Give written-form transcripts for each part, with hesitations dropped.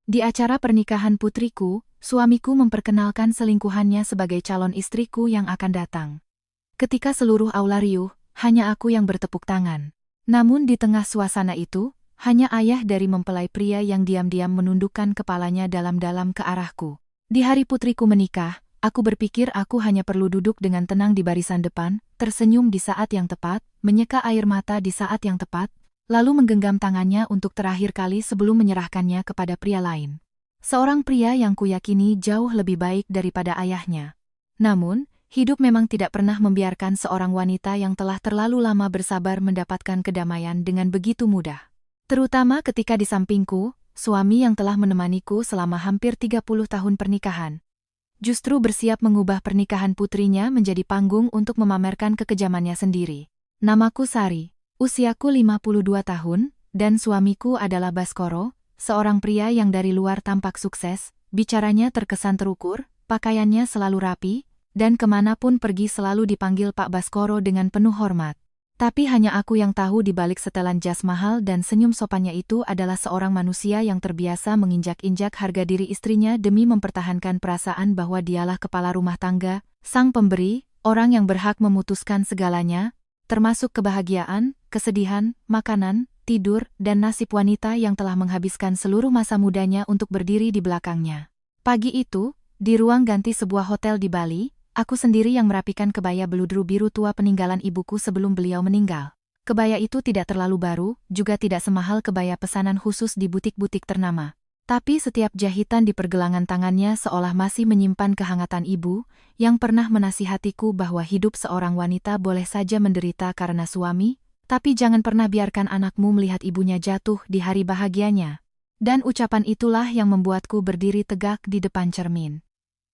Di acara pernikahan putriku, suamiku memperkenalkan selingkuhannya sebagai calon istriku yang akan datang. Ketika seluruh aula riuh, hanya aku yang bertepuk tangan. Namun di tengah suasana itu, hanya ayah dari mempelai pria yang diam-diam menundukkan kepalanya dalam-dalam ke arahku. Di hari putriku menikah, aku berpikir aku hanya perlu duduk dengan tenang di barisan depan, tersenyum di saat yang tepat, menyeka air mata di saat yang tepat, lalu menggenggam tangannya untuk terakhir kali sebelum menyerahkannya kepada pria lain. Seorang pria yang kuyakini jauh lebih baik daripada ayahnya. Namun, hidup memang tidak pernah membiarkan seorang wanita yang telah terlalu lama bersabar mendapatkan kedamaian dengan begitu mudah. Terutama ketika di sampingku, suami yang telah menemaniku selama hampir 30 tahun pernikahan. Justru bersiap mengubah pernikahan putrinya menjadi panggung untuk memamerkan kekejamannya sendiri. Namaku Sari. Usiaku 52 tahun, dan suamiku adalah Baskoro, seorang pria yang dari luar tampak sukses, bicaranya terkesan terukur, pakaiannya selalu rapi, dan kemanapun pergi selalu dipanggil Pak Baskoro dengan penuh hormat. Tapi hanya aku yang tahu di balik setelan jas mahal dan senyum sopannya itu adalah seorang manusia yang terbiasa menginjak-injak harga diri istrinya demi mempertahankan perasaan bahwa dialah kepala rumah tangga, sang pemberi, orang yang berhak memutuskan segalanya, termasuk kebahagiaan, kesedihan, makanan, tidur, dan nasib wanita yang telah menghabiskan seluruh masa mudanya untuk berdiri di belakangnya. Pagi itu, di ruang ganti sebuah hotel di Bali, aku sendiri yang merapikan kebaya beludru biru tua peninggalan ibuku sebelum beliau meninggal. Kebaya itu tidak terlalu baru, juga tidak semahal kebaya pesanan khusus di butik-butik ternama. Tapi setiap jahitan di pergelangan tangannya seolah masih menyimpan kehangatan ibu, yang pernah menasihatiku bahwa hidup seorang wanita boleh saja menderita karena suami, tapi jangan pernah biarkan anakmu melihat ibunya jatuh di hari bahagianya. Dan ucapan itulah yang membuatku berdiri tegak di depan cermin.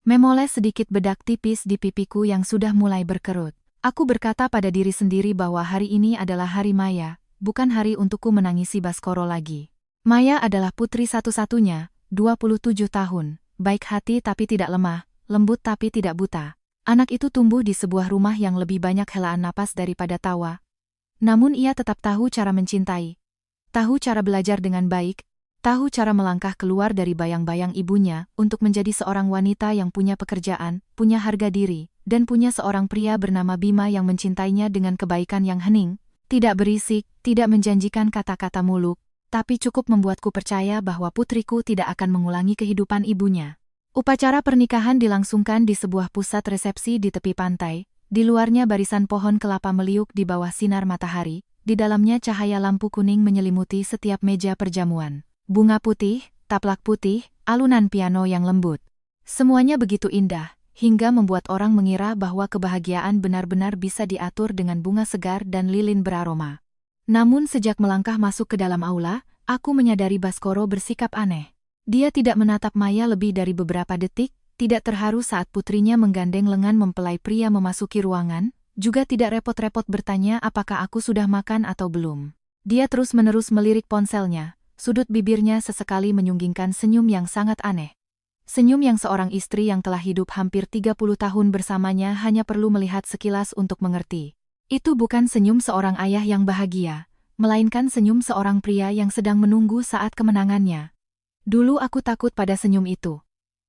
Memoles sedikit bedak tipis di pipiku yang sudah mulai berkerut. Aku berkata pada diri sendiri bahwa hari ini adalah hari Maya, bukan hari untukku menangisi Baskoro lagi. Maya adalah putri satu-satunya, 27 tahun, baik hati tapi tidak lemah, lembut tapi tidak buta. Anak itu tumbuh di sebuah rumah yang lebih banyak helaan napas daripada tawa. Namun ia tetap tahu cara mencintai, tahu cara belajar dengan baik, tahu cara melangkah keluar dari bayang-bayang ibunya untuk menjadi seorang wanita yang punya pekerjaan, punya harga diri, dan punya seorang pria bernama Bima yang mencintainya dengan kebaikan yang hening, tidak berisik, tidak menjanjikan kata-kata muluk, tapi cukup membuatku percaya bahwa putriku tidak akan mengulangi kehidupan ibunya. Upacara pernikahan dilangsungkan di sebuah pusat resepsi di tepi pantai, di luarnya barisan pohon kelapa meliuk di bawah sinar matahari, di dalamnya cahaya lampu kuning menyelimuti setiap meja perjamuan. Bunga putih, taplak putih, alunan piano yang lembut. Semuanya begitu indah, hingga membuat orang mengira bahwa kebahagiaan benar-benar bisa diatur dengan bunga segar dan lilin beraroma. Namun sejak melangkah masuk ke dalam aula, aku menyadari Baskoro bersikap aneh. Dia tidak menatap Maya lebih dari beberapa detik, tidak terharu saat putrinya menggandeng lengan mempelai pria memasuki ruangan, juga tidak repot-repot bertanya apakah aku sudah makan atau belum. Dia terus-menerus melirik ponselnya, sudut bibirnya sesekali menyunggingkan senyum yang sangat aneh. Senyum yang seorang istri yang telah hidup hampir 30 tahun bersamanya hanya perlu melihat sekilas untuk mengerti. Itu bukan senyum seorang ayah yang bahagia, melainkan senyum seorang pria yang sedang menunggu saat kemenangannya. Dulu aku takut pada senyum itu.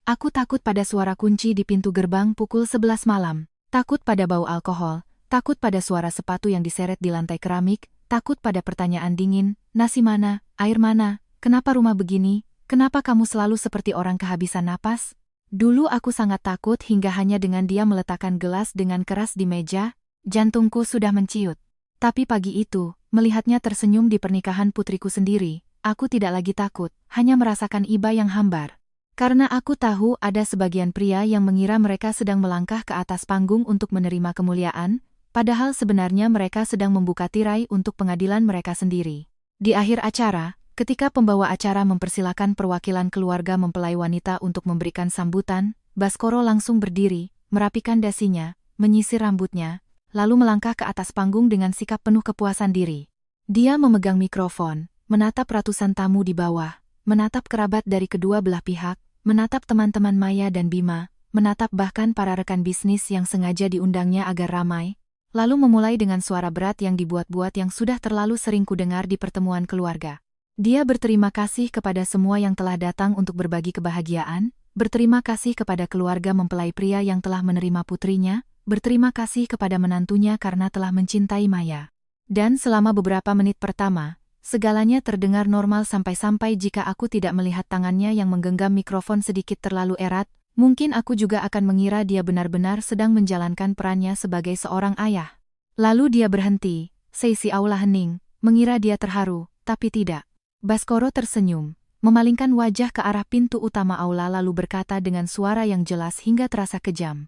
Aku takut pada suara kunci di pintu gerbang pukul 11 malam, takut pada bau alkohol, takut pada suara sepatu yang diseret di lantai keramik, takut pada pertanyaan dingin, nasi mana, air mana, kenapa rumah begini, kenapa kamu selalu seperti orang kehabisan napas? Dulu aku sangat takut hingga hanya dengan dia meletakkan gelas dengan keras di meja, jantungku sudah menciut. Tapi pagi itu, melihatnya tersenyum di pernikahan putriku sendiri, aku tidak lagi takut, hanya merasakan iba yang hambar. Karena aku tahu ada sebagian pria yang mengira mereka sedang melangkah ke atas panggung untuk menerima kemuliaan, padahal sebenarnya mereka sedang membuka tirai untuk pengadilan mereka sendiri. Di akhir acara, ketika pembawa acara mempersilakan perwakilan keluarga mempelai wanita untuk memberikan sambutan, Baskoro langsung berdiri, merapikan dasinya, menyisir rambutnya, lalu melangkah ke atas panggung dengan sikap penuh kepuasan diri. Dia memegang mikrofon, menatap ratusan tamu di bawah, menatap kerabat dari kedua belah pihak, menatap teman-teman Maya dan Bima, menatap bahkan para rekan bisnis yang sengaja diundangnya agar ramai, lalu memulai dengan suara berat yang dibuat-buat yang sudah terlalu sering kudengar di pertemuan keluarga. Dia berterima kasih kepada semua yang telah datang untuk berbagi kebahagiaan, berterima kasih kepada keluarga mempelai pria yang telah menerima putrinya, berterima kasih kepada menantunya karena telah mencintai Maya. Dan selama beberapa menit pertama, segalanya terdengar normal sampai-sampai jika aku tidak melihat tangannya yang menggenggam mikrofon sedikit terlalu erat, mungkin aku juga akan mengira dia benar-benar sedang menjalankan perannya sebagai seorang ayah. Lalu dia berhenti, seisi aula hening, mengira dia terharu, tapi tidak. Baskoro tersenyum, memalingkan wajah ke arah pintu utama aula lalu berkata dengan suara yang jelas hingga terasa kejam.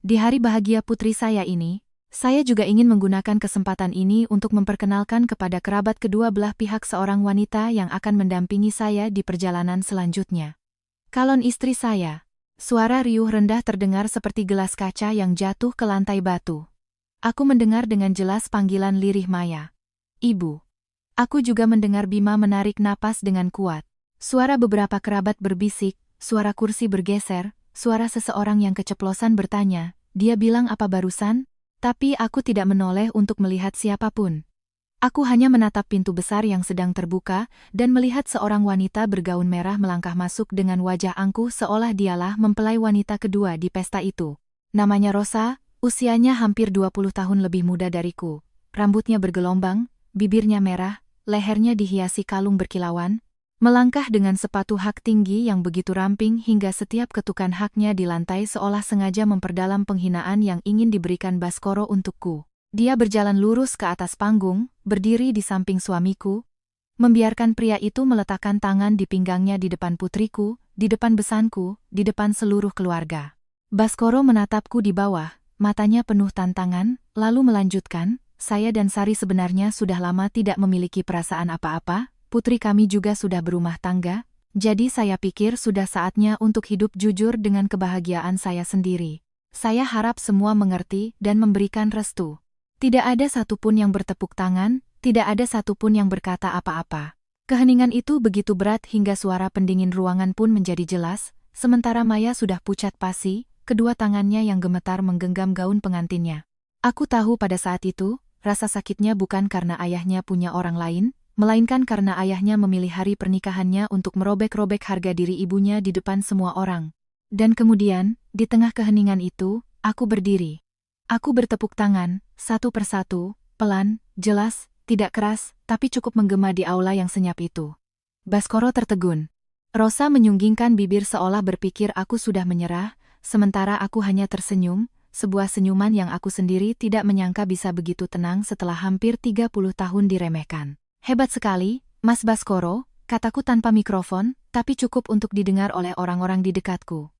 Di hari bahagia putri saya ini, saya juga ingin menggunakan kesempatan ini untuk memperkenalkan kepada kerabat kedua belah pihak seorang wanita yang akan mendampingi saya di perjalanan selanjutnya. Calon istri saya. Suara riuh rendah terdengar seperti gelas kaca yang jatuh ke lantai batu. Aku mendengar dengan jelas panggilan lirih Maya. Ibu. Aku juga mendengar Bima menarik napas dengan kuat. Suara beberapa kerabat berbisik, suara kursi bergeser, suara seseorang yang keceplosan bertanya, dia bilang apa barusan? Tapi aku tidak menoleh untuk melihat siapapun. Aku hanya menatap pintu besar yang sedang terbuka, dan melihat seorang wanita bergaun merah melangkah masuk dengan wajah angkuh seolah dialah mempelai wanita kedua di pesta itu. Namanya Rosa, usianya hampir 20 tahun lebih muda dariku. Rambutnya bergelombang, bibirnya merah, lehernya dihiasi kalung berkilauan, melangkah dengan sepatu hak tinggi yang begitu ramping hingga setiap ketukan haknya di lantai seolah sengaja memperdalam penghinaan yang ingin diberikan Baskoro untukku. Dia berjalan lurus ke atas panggung, berdiri di samping suamiku, membiarkan pria itu meletakkan tangan di pinggangnya di depan putriku, di depan besanku, di depan seluruh keluarga. Baskoro menatapku di bawah, matanya penuh tantangan, lalu melanjutkan, saya dan Sari sebenarnya sudah lama tidak memiliki perasaan apa-apa, putri kami juga sudah berumah tangga, jadi saya pikir sudah saatnya untuk hidup jujur dengan kebahagiaan saya sendiri. Saya harap semua mengerti dan memberikan restu. Tidak ada satupun yang bertepuk tangan, tidak ada satupun yang berkata apa-apa. Keheningan itu begitu berat hingga suara pendingin ruangan pun menjadi jelas, sementara Maya sudah pucat pasi, kedua tangannya yang gemetar menggenggam gaun pengantinnya. Aku tahu pada saat itu, rasa sakitnya bukan karena ayahnya punya orang lain, melainkan karena ayahnya memilih hari pernikahannya untuk merobek-robek harga diri ibunya di depan semua orang. Dan kemudian, di tengah keheningan itu, aku berdiri. Aku bertepuk tangan, satu persatu, pelan, jelas, tidak keras, tapi cukup menggema di aula yang senyap itu. Baskoro tertegun. Rosa menyunggingkan bibir seolah berpikir aku sudah menyerah, sementara aku hanya tersenyum, sebuah senyuman yang aku sendiri tidak menyangka bisa begitu tenang setelah hampir 30 tahun diremehkan. Hebat sekali, Mas Baskoro, kataku tanpa mikrofon, tapi cukup untuk didengar oleh orang-orang di dekatku.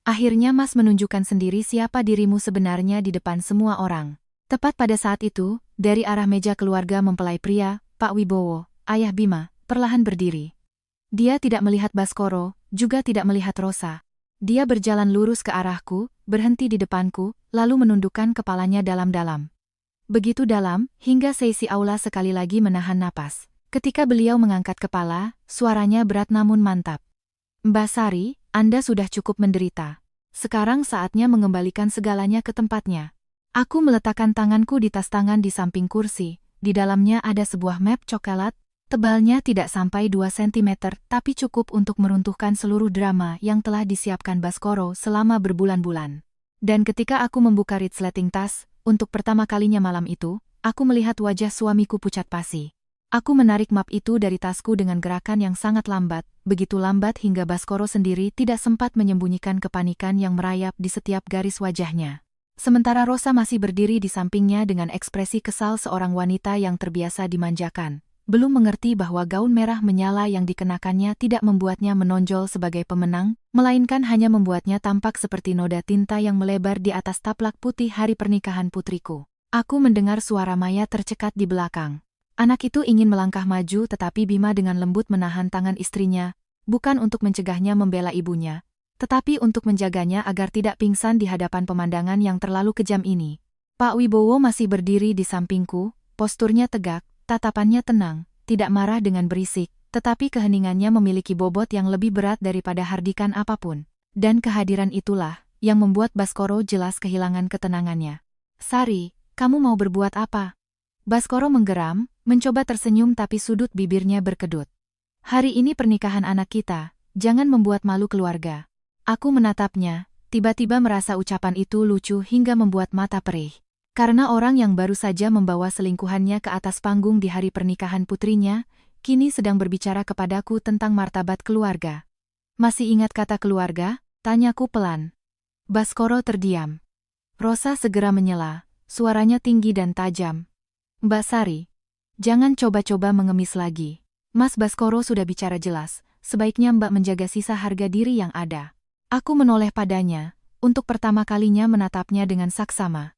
Akhirnya Mas menunjukkan sendiri siapa dirimu sebenarnya di depan semua orang. Tepat pada saat itu, dari arah meja keluarga mempelai pria, Pak Wibowo, ayah Bima, perlahan berdiri. Dia tidak melihat Baskoro, juga tidak melihat Rosa. Dia berjalan lurus ke arahku, berhenti di depanku, lalu menundukkan kepalanya dalam-dalam. Begitu dalam, hingga seisi aula sekali lagi menahan napas. Ketika beliau mengangkat kepala, suaranya berat namun mantap. Mbak Sari, Anda sudah cukup menderita. Sekarang saatnya mengembalikan segalanya ke tempatnya. Aku meletakkan tanganku di tas tangan di samping kursi, di dalamnya ada sebuah map coklat, tebalnya tidak sampai 2 cm tapi cukup untuk meruntuhkan seluruh drama yang telah disiapkan Baskoro selama berbulan-bulan. Dan ketika aku membuka resleting tas, untuk pertama kalinya malam itu, aku melihat wajah suamiku pucat pasi. Aku menarik map itu dari tasku dengan gerakan yang sangat lambat, begitu lambat hingga Baskoro sendiri tidak sempat menyembunyikan kepanikan yang merayap di setiap garis wajahnya. Sementara Rosa masih berdiri di sampingnya dengan ekspresi kesal seorang wanita yang terbiasa dimanjakan. Belum mengerti bahwa gaun merah menyala yang dikenakannya tidak membuatnya menonjol sebagai pemenang, melainkan hanya membuatnya tampak seperti noda tinta yang melebar di atas taplak putih hari pernikahan putriku. Aku mendengar suara Maya tercekat di belakang. Anak itu ingin melangkah maju tetapi Bima dengan lembut menahan tangan istrinya, bukan untuk mencegahnya membela ibunya, tetapi untuk menjaganya agar tidak pingsan di hadapan pemandangan yang terlalu kejam ini. Pak Wibowo masih berdiri di sampingku, posturnya tegak, tatapannya tenang, tidak marah dengan berisik, tetapi keheningannya memiliki bobot yang lebih berat daripada hardikan apapun. Dan kehadiran itulah yang membuat Baskoro jelas kehilangan ketenangannya. Sari, kamu mau berbuat apa? Baskoro menggeram, mencoba tersenyum tapi sudut bibirnya berkedut. Hari ini pernikahan anak kita, jangan membuat malu keluarga. Aku menatapnya, tiba-tiba merasa ucapan itu lucu hingga membuat mata perih. Karena orang yang baru saja membawa selingkuhannya ke atas panggung di hari pernikahan putrinya, kini sedang berbicara kepadaku tentang martabat keluarga. Masih ingat kata keluarga? Tanyaku pelan. Baskoro terdiam. Rosa segera menyela, suaranya tinggi dan tajam. Mbak Sari, jangan coba-coba mengemis lagi. Mas Baskoro sudah bicara jelas, sebaiknya Mbak menjaga sisa harga diri yang ada. Aku menoleh padanya, untuk pertama kalinya menatapnya dengan saksama.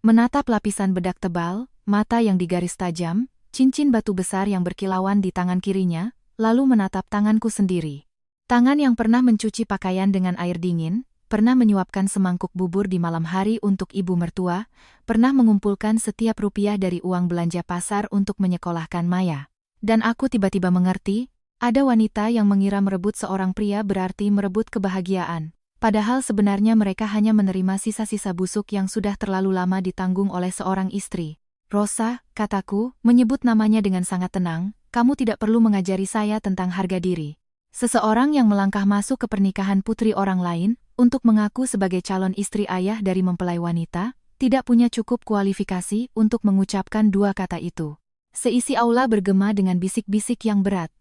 Menatap lapisan bedak tebal, mata yang digaris tajam, cincin batu besar yang berkilauan di tangan kirinya, lalu menatap tanganku sendiri. Tangan yang pernah mencuci pakaian dengan air dingin, pernah menyuapkan semangkuk bubur di malam hari untuk ibu mertua, pernah mengumpulkan setiap rupiah dari uang belanja pasar untuk menyekolahkan Maya. Dan aku tiba-tiba mengerti, ada wanita yang mengira merebut seorang pria berarti merebut kebahagiaan. Padahal sebenarnya mereka hanya menerima sisa-sisa busuk yang sudah terlalu lama ditanggung oleh seorang istri. Rosa, kataku, menyebut namanya dengan sangat tenang, kamu tidak perlu mengajari saya tentang harga diri. Seseorang yang melangkah masuk ke pernikahan putri orang lain, untuk mengaku sebagai calon istri ayah dari mempelai wanita, tidak punya cukup kualifikasi untuk mengucapkan dua kata itu. Seisi aula bergema dengan bisik-bisik yang berat.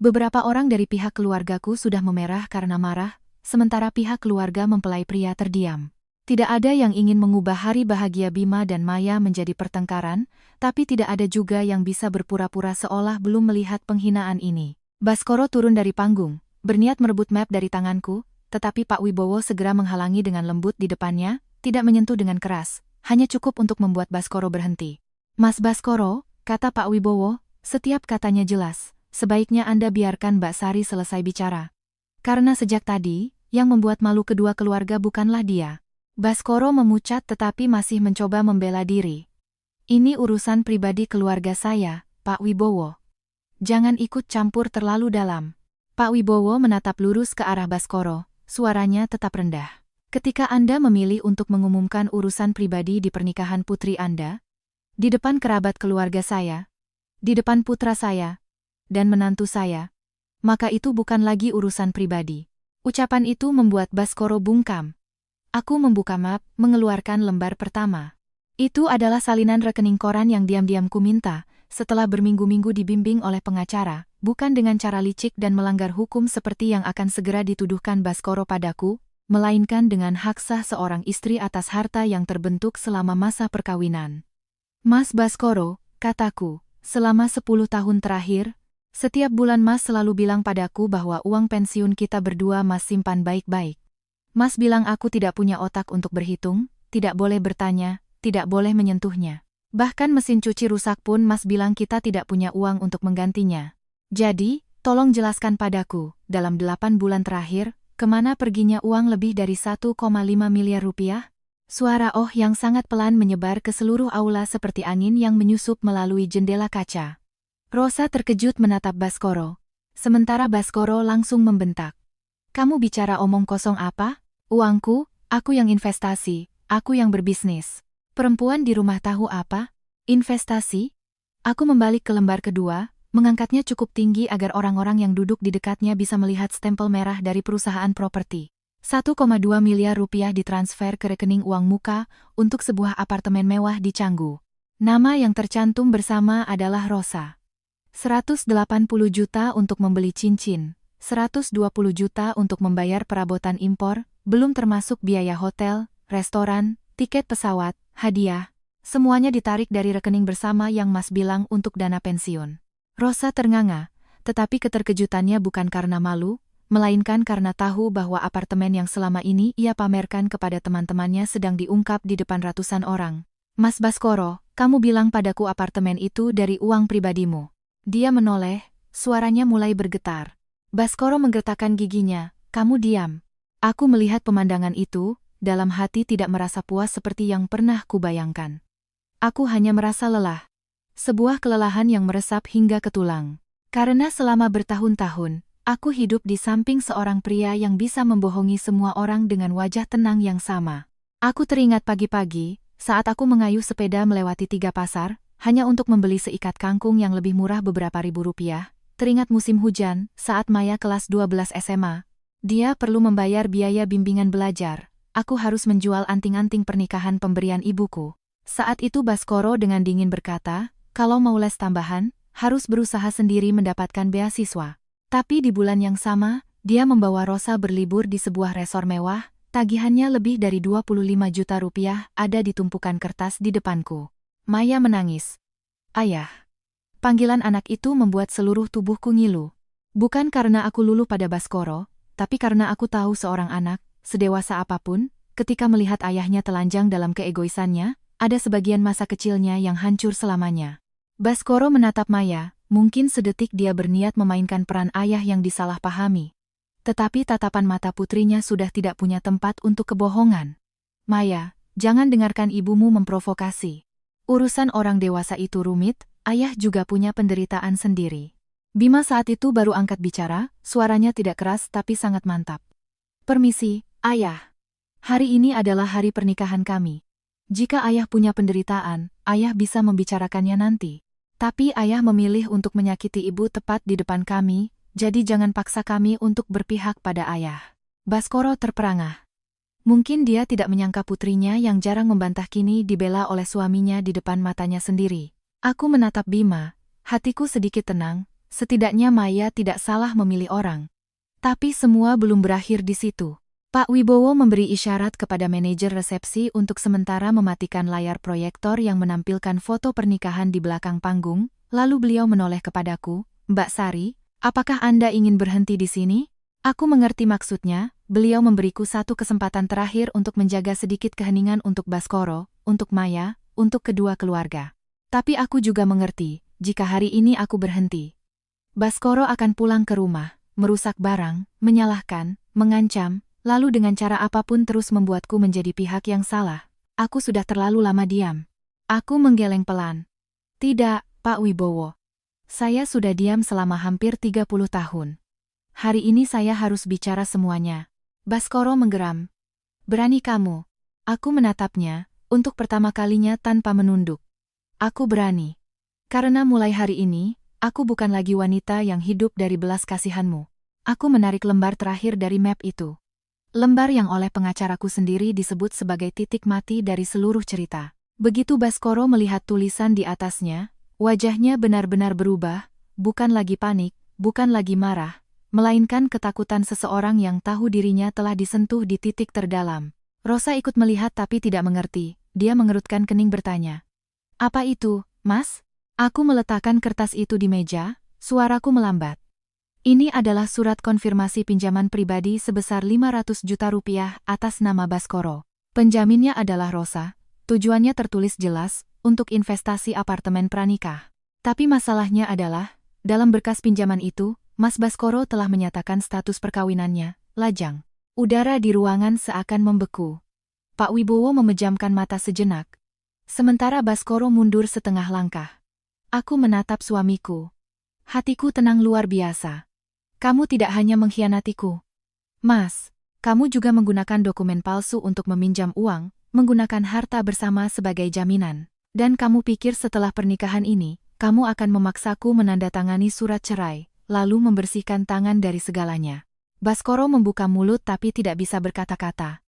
Beberapa orang dari pihak keluargaku sudah memerah karena marah, sementara pihak keluarga mempelai pria terdiam. Tidak ada yang ingin mengubah hari bahagia Bima dan Maya menjadi pertengkaran, tapi tidak ada juga yang bisa berpura-pura seolah belum melihat penghinaan ini. Baskoro turun dari panggung, berniat merebut map dari tanganku, tetapi Pak Wibowo segera menghalangi dengan lembut di depannya, tidak menyentuh dengan keras, hanya cukup untuk membuat Baskoro berhenti. Mas Baskoro, kata Pak Wibowo, setiap katanya jelas, sebaiknya Anda biarkan Mbak Sari selesai bicara. Karena sejak tadi, yang membuat malu kedua keluarga bukanlah dia. Baskoro memucat tetapi masih mencoba membela diri. Ini urusan pribadi keluarga saya, Pak Wibowo. Jangan ikut campur terlalu dalam. Pak Wibowo menatap lurus ke arah Baskoro. Suaranya tetap rendah. Ketika Anda memilih untuk mengumumkan urusan pribadi di pernikahan putri Anda, di depan kerabat keluarga saya, di depan putra saya, dan menantu saya, maka itu bukan lagi urusan pribadi. Ucapan itu membuat Baskoro bungkam. Aku membuka map, mengeluarkan lembar pertama. Itu adalah salinan rekening koran yang diam-diam ku minta, setelah berminggu-minggu dibimbing oleh pengacara, bukan dengan cara licik dan melanggar hukum seperti yang akan segera dituduhkan Baskoro padaku, melainkan dengan hak sah seorang istri atas harta yang terbentuk selama masa perkawinan. Mas Baskoro, kataku, selama 10 tahun terakhir, setiap bulan Mas selalu bilang padaku bahwa uang pensiun kita berdua Mas simpan baik-baik. Mas bilang aku tidak punya otak untuk berhitung, tidak boleh bertanya, tidak boleh menyentuhnya. Bahkan mesin cuci rusak pun Mas bilang kita tidak punya uang untuk menggantinya. Jadi, tolong jelaskan padaku, dalam 8 bulan terakhir, kemana perginya uang lebih dari 1,5 miliar rupiah? Suara oh yang sangat pelan menyebar ke seluruh aula seperti angin yang menyusup melalui jendela kaca. Rosa terkejut menatap Baskoro. Sementara Baskoro langsung membentak. Kamu bicara omong kosong apa? Uangku, aku yang investasi, aku yang berbisnis. Perempuan di rumah tahu apa? Investasi? Aku membalik ke lembar kedua, mengangkatnya cukup tinggi agar orang-orang yang duduk di dekatnya bisa melihat stempel merah dari perusahaan properti. 1,2 miliar rupiah ditransfer ke rekening uang muka untuk sebuah apartemen mewah di Canggu. Nama yang tercantum bersama adalah Rosa. 180 juta untuk membeli cincin, 120 juta untuk membayar perabotan impor, belum termasuk biaya hotel, restoran, tiket pesawat, hadiah. Semuanya ditarik dari rekening bersama yang Mas bilang untuk dana pensiun. Rosa ternganga, tetapi keterkejutannya bukan karena malu, melainkan karena tahu bahwa apartemen yang selama ini ia pamerkan kepada teman-temannya sedang diungkap di depan ratusan orang. Mas Baskoro, kamu bilang padaku apartemen itu dari uang pribadimu. Dia menoleh, suaranya mulai bergetar. Baskoro menggertakkan giginya, kamu diam. Aku melihat pemandangan itu, dalam hati tidak merasa puas seperti yang pernah kubayangkan. Aku hanya merasa lelah. Sebuah kelelahan yang meresap hingga ke tulang. Karena selama bertahun-tahun, aku hidup di samping seorang pria yang bisa membohongi semua orang dengan wajah tenang yang sama. Aku teringat pagi-pagi, saat aku mengayuh sepeda melewati 3 pasar, hanya untuk membeli seikat kangkung yang lebih murah beberapa ribu rupiah, Teringat musim hujan, saat Maya kelas 12 SMA. Dia perlu membayar biaya bimbingan belajar. Aku harus menjual anting-anting pernikahan pemberian ibuku. Saat itu Baskoro dengan dingin berkata, kalau mau les tambahan, harus berusaha sendiri mendapatkan beasiswa. Tapi di bulan yang sama, dia membawa Rosa berlibur di sebuah resor mewah, tagihannya lebih dari 25 juta rupiah ada di tumpukan kertas di depanku. Maya menangis. Ayah. Panggilan anak itu membuat seluruh tubuhku ngilu. Bukan karena aku luluh pada Baskoro, tapi karena aku tahu seorang anak, sedewasa apapun, ketika melihat ayahnya telanjang dalam keegoisannya, ada sebagian masa kecilnya yang hancur selamanya. Baskoro menatap Maya, mungkin sedetik dia berniat memainkan peran ayah yang disalahpahami. Tetapi tatapan mata putrinya sudah tidak punya tempat untuk kebohongan. Maya, jangan dengarkan ibumu memprovokasi. Urusan orang dewasa itu rumit, ayah juga punya penderitaan sendiri. Bima saat itu baru angkat bicara, suaranya tidak keras tapi sangat mantap. Permisi, ayah. Hari ini adalah hari pernikahan kami. Jika ayah punya penderitaan, ayah bisa membicarakannya nanti. Tapi ayah memilih untuk menyakiti ibu tepat di depan kami, jadi jangan paksa kami untuk berpihak pada ayah. Baskoro terperangah. Mungkin dia tidak menyangka putrinya yang jarang membantah kini dibela oleh suaminya di depan matanya sendiri. Aku menatap Bima, hatiku sedikit tenang, setidaknya Maya tidak salah memilih orang. Tapi semua belum berakhir di situ. Pak Wibowo memberi isyarat kepada manajer resepsi untuk sementara mematikan layar proyektor yang menampilkan foto pernikahan di belakang panggung, lalu beliau menoleh kepadaku, Mbak Sari, apakah Anda ingin berhenti di sini? Aku mengerti maksudnya, beliau memberiku satu kesempatan terakhir untuk menjaga sedikit keheningan untuk Baskoro, untuk Maya, untuk kedua keluarga. Tapi aku juga mengerti, jika hari ini aku berhenti, Baskoro akan pulang ke rumah, merusak barang, menyalahkan, mengancam, lalu dengan cara apapun terus membuatku menjadi pihak yang salah. Aku sudah terlalu lama diam. Aku menggeleng pelan. Tidak, Pak Wibowo. Saya sudah diam selama hampir 30 tahun. Hari ini saya harus bicara semuanya. Baskoro menggeram. Berani kamu. Aku menatapnya, untuk pertama kalinya tanpa menunduk. Aku berani. Karena mulai hari ini, aku bukan lagi wanita yang hidup dari belas kasihanmu. Aku menarik lembar terakhir dari map itu. Lembar yang oleh pengacaraku sendiri disebut sebagai titik mati dari seluruh cerita. Begitu Baskoro melihat tulisan di atasnya, wajahnya benar-benar berubah, bukan lagi panik, bukan lagi marah, melainkan ketakutan seseorang yang tahu dirinya telah disentuh di titik terdalam. Rosa ikut melihat tapi tidak mengerti, dia mengerutkan kening bertanya. Apa itu, Mas? Aku meletakkan kertas itu di meja, suaraku melambat. Ini adalah surat konfirmasi pinjaman pribadi sebesar 500 juta rupiah atas nama Baskoro. Penjaminnya adalah Rosa, tujuannya tertulis jelas, untuk investasi apartemen pranikah. Tapi masalahnya adalah, dalam berkas pinjaman itu, Mas Baskoro telah menyatakan status perkawinannya, lajang. Udara di ruangan seakan membeku. Pak Wibowo memejamkan mata sejenak. Sementara Baskoro mundur setengah langkah. Aku menatap suamiku. Hatiku tenang luar biasa. Kamu tidak hanya mengkhianatiku. Mas, kamu juga menggunakan dokumen palsu untuk meminjam uang, menggunakan harta bersama sebagai jaminan. Dan kamu pikir setelah pernikahan ini, kamu akan memaksaku menandatangani surat cerai, lalu membersihkan tangan dari segalanya. Baskoro membuka mulut tapi tidak bisa berkata-kata.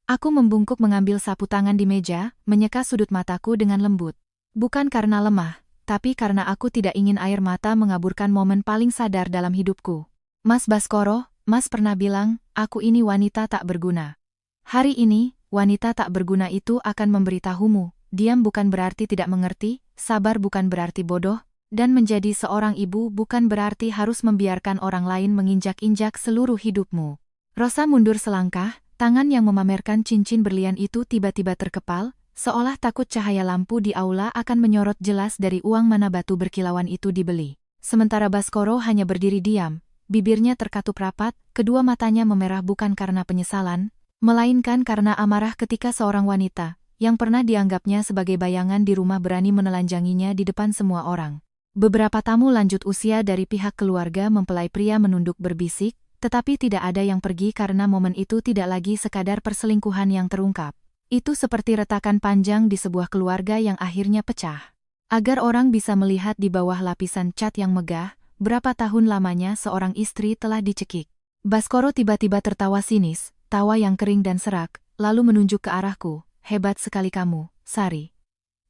Aku membungkuk mengambil sapu tangan di meja, menyeka sudut mataku dengan lembut. Bukan karena lemah, tapi karena aku tidak ingin air mata mengaburkan momen paling sadar dalam hidupku. Mas Baskoro, Mas pernah bilang, aku ini wanita tak berguna. Hari ini, wanita tak berguna itu akan memberitahumu, diam bukan berarti tidak mengerti, sabar bukan berarti bodoh, dan menjadi seorang ibu bukan berarti harus membiarkan orang lain menginjak-injak seluruh hidupmu. Rosa mundur selangkah, tangan yang memamerkan cincin berlian itu tiba-tiba terkepal, seolah takut cahaya lampu di aula akan menyorot jelas dari uang mana batu berkilauan itu dibeli. Sementara Baskoro hanya berdiri diam, bibirnya terkatup rapat, kedua matanya memerah bukan karena penyesalan, melainkan karena amarah ketika seorang wanita, yang pernah dianggapnya sebagai bayangan di rumah berani menelanjanginya di depan semua orang. Beberapa tamu lanjut usia dari pihak keluarga mempelai pria menunduk berbisik, tetapi tidak ada yang pergi karena momen itu tidak lagi sekadar perselingkuhan yang terungkap. Itu seperti retakan panjang di sebuah keluarga yang akhirnya pecah. Agar orang bisa melihat di bawah lapisan cat yang megah, berapa tahun lamanya seorang istri telah dicekik. Baskoro tiba-tiba tertawa sinis, tawa yang kering dan serak, lalu menunjuk ke arahku. Hebat sekali kamu, Sari.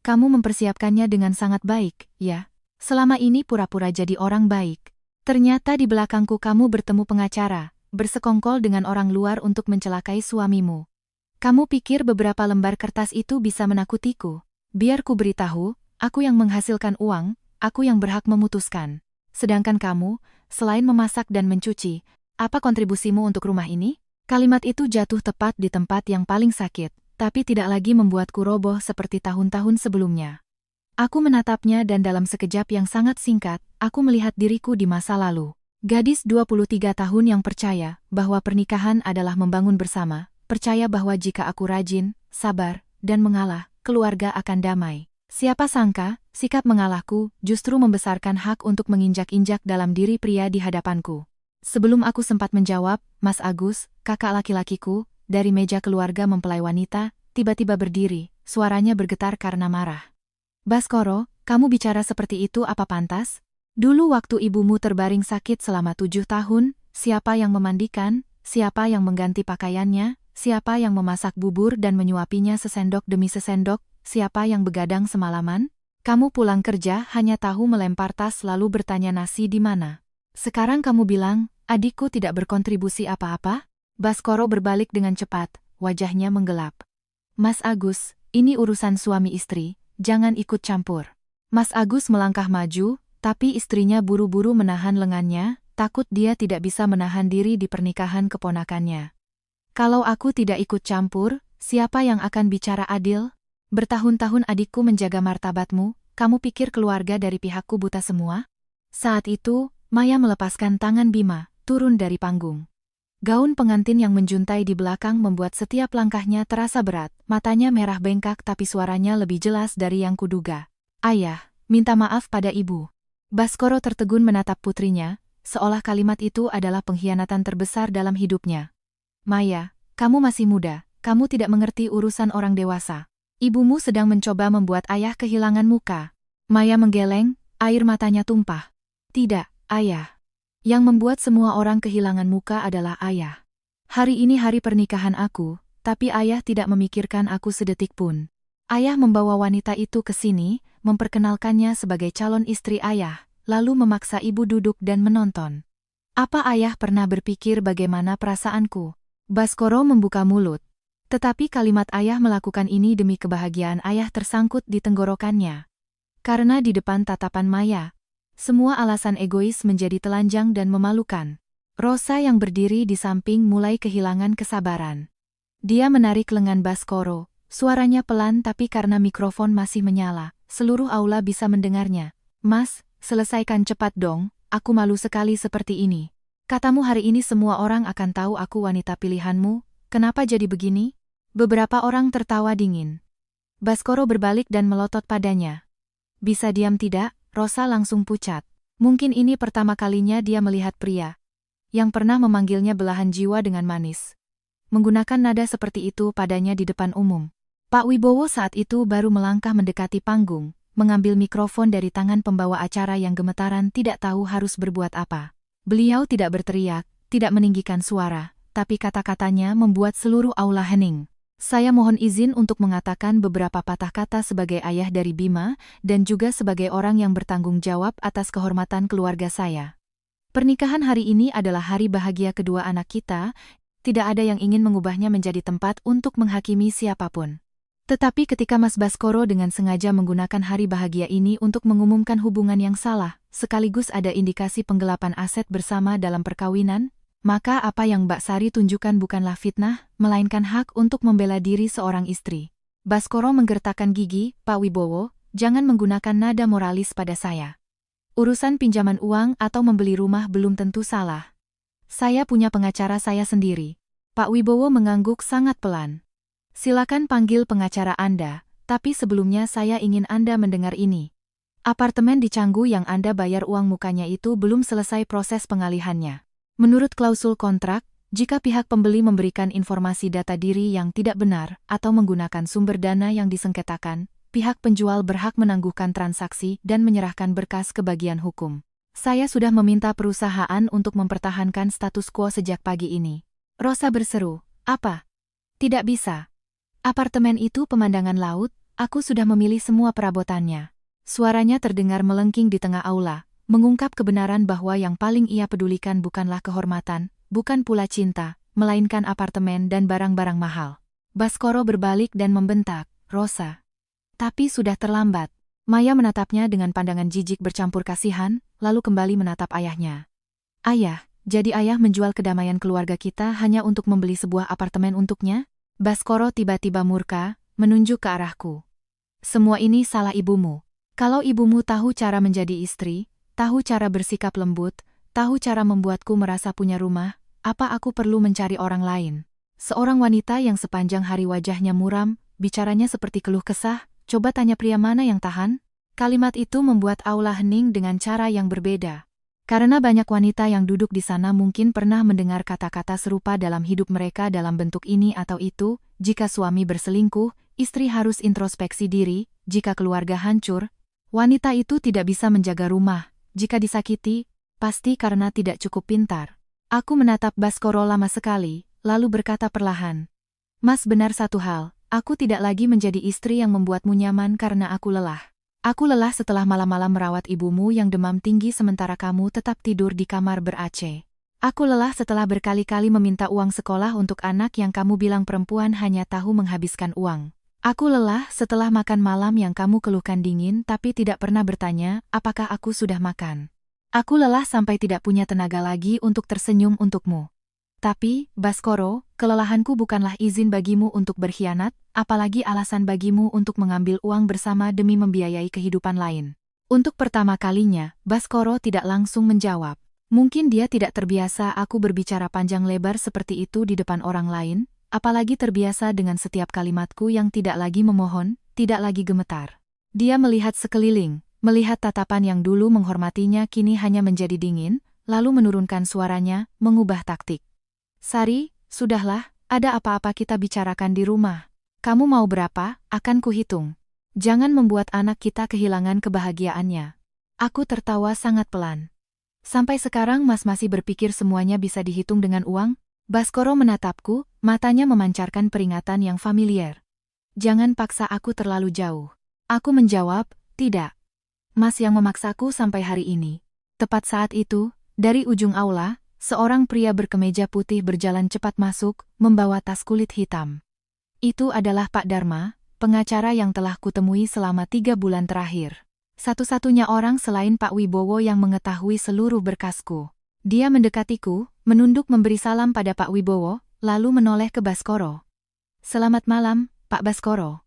Kamu mempersiapkannya dengan sangat baik, ya? Selama ini pura-pura jadi orang baik. Ternyata di belakangku kamu bertemu pengacara, bersekongkol dengan orang luar untuk mencelakai suamimu. Kamu pikir beberapa lembar kertas itu bisa menakutiku? Biar ku beritahu, aku yang menghasilkan uang, aku yang berhak memutuskan. Sedangkan kamu, selain memasak dan mencuci, apa kontribusimu untuk rumah ini? Kalimat itu jatuh tepat di tempat yang paling sakit, tapi tidak lagi membuatku roboh seperti tahun-tahun sebelumnya. Aku menatapnya dan dalam sekejap yang sangat singkat, aku melihat diriku di masa lalu. Gadis 23 tahun yang percaya bahwa pernikahan adalah membangun bersama, percaya bahwa jika aku rajin, sabar, dan mengalah, keluarga akan damai. Siapa sangka, sikap mengalahku justru membesarkan hak untuk menginjak-injak dalam diri pria di hadapanku. Sebelum aku sempat menjawab, Mas Agus, kakak laki-lakiku, dari meja keluarga mempelai wanita, tiba-tiba berdiri, suaranya bergetar karena marah. Baskoro, kamu bicara seperti itu apa pantas? Dulu waktu ibumu terbaring sakit selama 7 tahun, siapa yang memandikan, siapa yang mengganti pakaiannya, siapa yang memasak bubur dan menyuapinya sesendok demi sesendok, siapa yang begadang semalaman? Kamu pulang kerja hanya tahu melempar tas lalu bertanya nasi di mana. Sekarang kamu bilang, adikku tidak berkontribusi apa-apa? Baskoro berbalik dengan cepat, wajahnya menggelap. Mas Agus, ini urusan suami istri, jangan ikut campur. Mas Agus melangkah maju, tapi istrinya buru-buru menahan lengannya, takut dia tidak bisa menahan diri di pernikahan keponakannya. Kalau aku tidak ikut campur, siapa yang akan bicara adil? Bertahun-tahun adikku menjaga martabatmu, kamu pikir keluarga dari pihakku buta semua? Saat itu, Maya melepaskan tangan Bima, turun dari panggung. Gaun pengantin yang menjuntai di belakang membuat setiap langkahnya terasa berat, matanya merah bengkak tapi suaranya lebih jelas dari yang kuduga. Ayah, minta maaf pada ibu. Baskoro tertegun menatap putrinya, seolah kalimat itu adalah pengkhianatan terbesar dalam hidupnya. Maya, kamu masih muda, kamu tidak mengerti urusan orang dewasa. Ibumu sedang mencoba membuat ayah kehilangan muka. Maya menggeleng, air matanya tumpah. Tidak, ayah. Yang membuat semua orang kehilangan muka adalah ayah. Hari ini hari pernikahan aku, tapi ayah tidak memikirkan aku sedetik pun. Ayah membawa wanita itu ke sini, memperkenalkannya sebagai calon istri ayah, lalu memaksa ibu duduk dan menonton. Apa ayah pernah berpikir bagaimana perasaanku? Baskoro membuka mulut. Tetapi kalimat ayah melakukan ini demi kebahagiaan ayah tersangkut di tenggorokannya. Karena di depan tatapan Maya, semua alasan egois menjadi telanjang dan memalukan. Rosa yang berdiri di samping mulai kehilangan kesabaran. Dia menarik lengan Baskoro, suaranya pelan tapi karena mikrofon masih menyala, seluruh aula bisa mendengarnya. Mas, selesaikan cepat dong, aku malu sekali seperti ini. Katamu hari ini semua orang akan tahu aku wanita pilihanmu, kenapa jadi begini? Beberapa orang tertawa dingin. Baskoro berbalik dan melotot padanya. Bisa diam tidak? Rosa langsung pucat. Mungkin ini pertama kalinya dia melihat pria yang pernah memanggilnya belahan jiwa dengan manis. Menggunakan nada seperti itu padanya di depan umum. Pak Wibowo saat itu baru melangkah mendekati panggung, mengambil mikrofon dari tangan pembawa acara yang gemetaran tidak tahu harus berbuat apa. Beliau tidak berteriak, tidak meninggikan suara, tapi kata-katanya membuat seluruh aula hening. Saya mohon izin untuk mengatakan beberapa patah kata sebagai ayah dari Bima, dan juga sebagai orang yang bertanggung jawab atas kehormatan keluarga saya. Pernikahan hari ini adalah hari bahagia kedua anak kita, tidak ada yang ingin mengubahnya menjadi tempat untuk menghakimi siapapun. Tetapi ketika Mas Baskoro dengan sengaja menggunakan hari bahagia ini untuk mengumumkan hubungan yang salah, sekaligus ada indikasi penggelapan aset bersama dalam perkawinan, maka apa yang Mbak Sari tunjukkan bukanlah fitnah, melainkan hak untuk membela diri seorang istri. Baskoro menggertakkan gigi, Pak Wibowo, jangan menggunakan nada moralis pada saya. Urusan pinjaman uang atau membeli rumah belum tentu salah. Saya punya pengacara saya sendiri. Pak Wibowo mengangguk sangat pelan. Silakan panggil pengacara Anda, tapi sebelumnya saya ingin Anda mendengar ini. Apartemen di Canggu yang Anda bayar uang mukanya itu belum selesai proses pengalihannya. Menurut klausul kontrak, jika pihak pembeli memberikan informasi data diri yang tidak benar atau menggunakan sumber dana yang disengketakan, pihak penjual berhak menangguhkan transaksi dan menyerahkan berkas ke bagian hukum. Saya sudah meminta perusahaan untuk mempertahankan status quo sejak pagi ini. Rosa berseru, apa? Tidak bisa. Apartemen itu pemandangan laut, aku sudah memilih semua perabotannya. Suaranya terdengar melengking di tengah aula, mengungkap kebenaran bahwa yang paling ia pedulikan bukanlah kehormatan, bukan pula cinta, melainkan apartemen dan barang-barang mahal. Baskoro berbalik dan membentak, Rosa. Tapi sudah terlambat. Maya menatapnya dengan pandangan jijik bercampur kasihan, lalu kembali menatap ayahnya. Ayah, jadi ayah menjual kedamaian keluarga kita hanya untuk membeli sebuah apartemen untuknya? Baskoro tiba-tiba murka, menunjuk ke arahku. Semua ini salah ibumu. Kalau ibumu tahu cara menjadi istri, tahu cara bersikap lembut, tahu cara membuatku merasa punya rumah, apa aku perlu mencari orang lain? Seorang wanita yang sepanjang hari wajahnya muram, bicaranya seperti keluh kesah, coba tanya pria mana yang tahan? Kalimat itu membuat aula hening dengan cara yang berbeda. Karena banyak wanita yang duduk di sana mungkin pernah mendengar kata-kata serupa dalam hidup mereka dalam bentuk ini atau itu, jika suami berselingkuh, istri harus introspeksi diri, jika keluarga hancur, wanita itu tidak bisa menjaga rumah, jika disakiti, pasti karena tidak cukup pintar. Aku menatap Baskoro lama sekali, lalu berkata perlahan. Mas benar satu hal. Aku tidak lagi menjadi istri yang membuatmu nyaman karena aku lelah. Aku lelah setelah malam-malam merawat ibumu yang demam tinggi sementara kamu tetap tidur di kamar ber-AC. Aku lelah setelah berkali-kali meminta uang sekolah untuk anak yang kamu bilang perempuan hanya tahu menghabiskan uang. Aku lelah setelah makan malam yang kamu keluhkan dingin tapi tidak pernah bertanya apakah aku sudah makan. Aku lelah sampai tidak punya tenaga lagi untuk tersenyum untukmu. Tapi, Baskoro, kelelahanku bukanlah izin bagimu untuk berkhianat, apalagi alasan bagimu untuk mengambil uang bersama demi membiayai kehidupan lain. Untuk pertama kalinya, Baskoro tidak langsung menjawab. Mungkin dia tidak terbiasa aku berbicara panjang lebar seperti itu di depan orang lain, apalagi terbiasa dengan setiap kalimatku yang tidak lagi memohon, tidak lagi gemetar. Dia melihat sekeliling, melihat tatapan yang dulu menghormatinya kini hanya menjadi dingin, lalu menurunkan suaranya, mengubah taktik. Sari, sudahlah, ada apa-apa kita bicarakan di rumah. Kamu mau berapa, akan kuhitung. Jangan membuat anak kita kehilangan kebahagiaannya. Aku tertawa sangat pelan. Sampai sekarang Mas masih berpikir semuanya bisa dihitung dengan uang? Baskoro menatapku, matanya memancarkan peringatan yang familiar. Jangan paksa aku terlalu jauh. Aku menjawab, tidak. Mas yang memaksaku sampai hari ini. Tepat saat itu, dari ujung aula, seorang pria berkemeja putih berjalan cepat masuk, membawa tas kulit hitam. Itu adalah Pak Dharma, pengacara yang telah kutemui selama 3 bulan terakhir. Satu-satunya orang selain Pak Wibowo yang mengetahui seluruh berkasku. Dia mendekatiku, menunduk memberi salam pada Pak Wibowo, lalu menoleh ke Baskoro. Selamat malam, Pak Baskoro.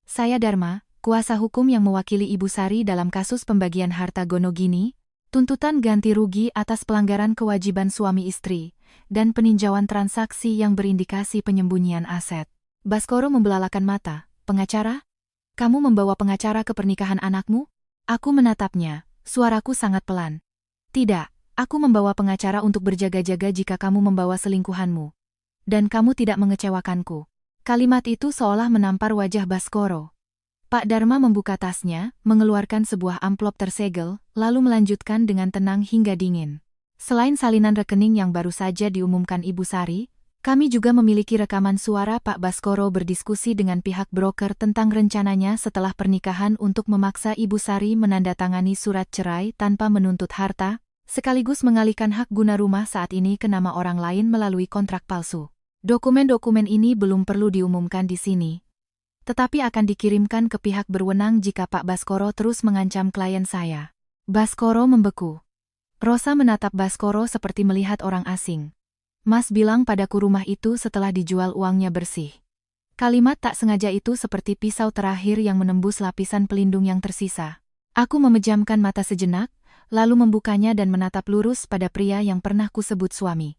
Saya Dharma, kuasa hukum yang mewakili Ibu Sari dalam kasus pembagian harta Gonogini, tuntutan ganti rugi atas pelanggaran kewajiban suami istri, dan peninjauan transaksi yang berindikasi penyembunyian aset. Baskoro membelalakan mata. Pengacara? Kamu membawa pengacara ke pernikahan anakmu? Aku menatapnya, suaraku sangat pelan. Tidak, aku membawa pengacara untuk berjaga-jaga jika kamu membawa selingkuhanmu. Dan kamu tidak mengecewakanku. Kalimat itu seolah menampar wajah Baskoro. Pak Dharma membuka tasnya, mengeluarkan sebuah amplop tersegel, lalu melanjutkan dengan tenang hingga dingin. Selain salinan rekening yang baru saja diumumkan Ibu Sari, kami juga memiliki rekaman suara Pak Baskoro berdiskusi dengan pihak broker tentang rencananya setelah pernikahan untuk memaksa Ibu Sari menandatangani surat cerai tanpa menuntut harta, sekaligus mengalihkan hak guna rumah saat ini ke nama orang lain melalui kontrak palsu. Dokumen-dokumen ini belum perlu diumumkan di sini, tetapi akan dikirimkan ke pihak berwenang jika Pak Baskoro terus mengancam klien saya. Baskoro membeku. Rosa menatap Baskoro seperti melihat orang asing. Mas bilang padaku rumah itu setelah dijual uangnya bersih. Kalimat tak sengaja itu seperti pisau terakhir yang menembus lapisan pelindung yang tersisa. Aku memejamkan mata sejenak, lalu membukanya dan menatap lurus pada pria yang pernah kusebut suami.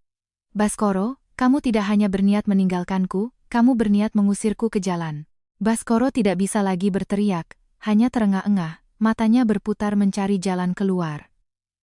Baskoro, kamu tidak hanya berniat meninggalkanku, kamu berniat mengusirku ke jalan. Baskoro tidak bisa lagi berteriak, hanya terengah-engah, matanya berputar mencari jalan keluar.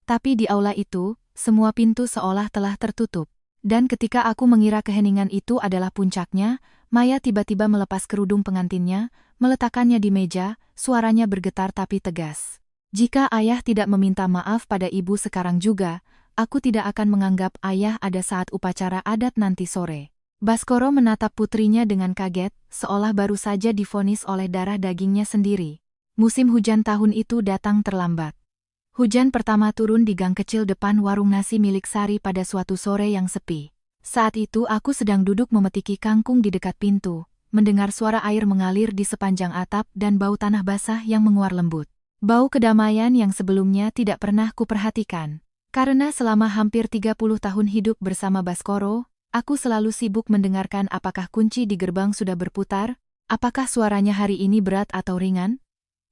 Tapi di aula itu, semua pintu seolah telah tertutup. Dan ketika aku mengira keheningan itu adalah puncaknya, Maya tiba-tiba melepas kerudung pengantinnya, meletakkannya di meja, suaranya bergetar tapi tegas. Jika ayah tidak meminta maaf pada ibu sekarang juga, aku tidak akan menganggap ayah ada saat upacara adat nanti sore. Baskoro menatap putrinya dengan kaget, seolah baru saja divonis oleh darah dagingnya sendiri. Musim hujan tahun itu datang terlambat. Hujan pertama turun di gang kecil depan warung nasi milik Sari pada suatu sore yang sepi. Saat itu aku sedang duduk memetiki kangkung di dekat pintu, mendengar suara air mengalir di sepanjang atap dan bau tanah basah yang menguar lembut. Bau kedamaian yang sebelumnya tidak pernah kuperhatikan. Karena selama hampir 30 tahun hidup bersama Baskoro, aku selalu sibuk mendengarkan apakah kunci di gerbang sudah berputar, apakah suaranya hari ini berat atau ringan,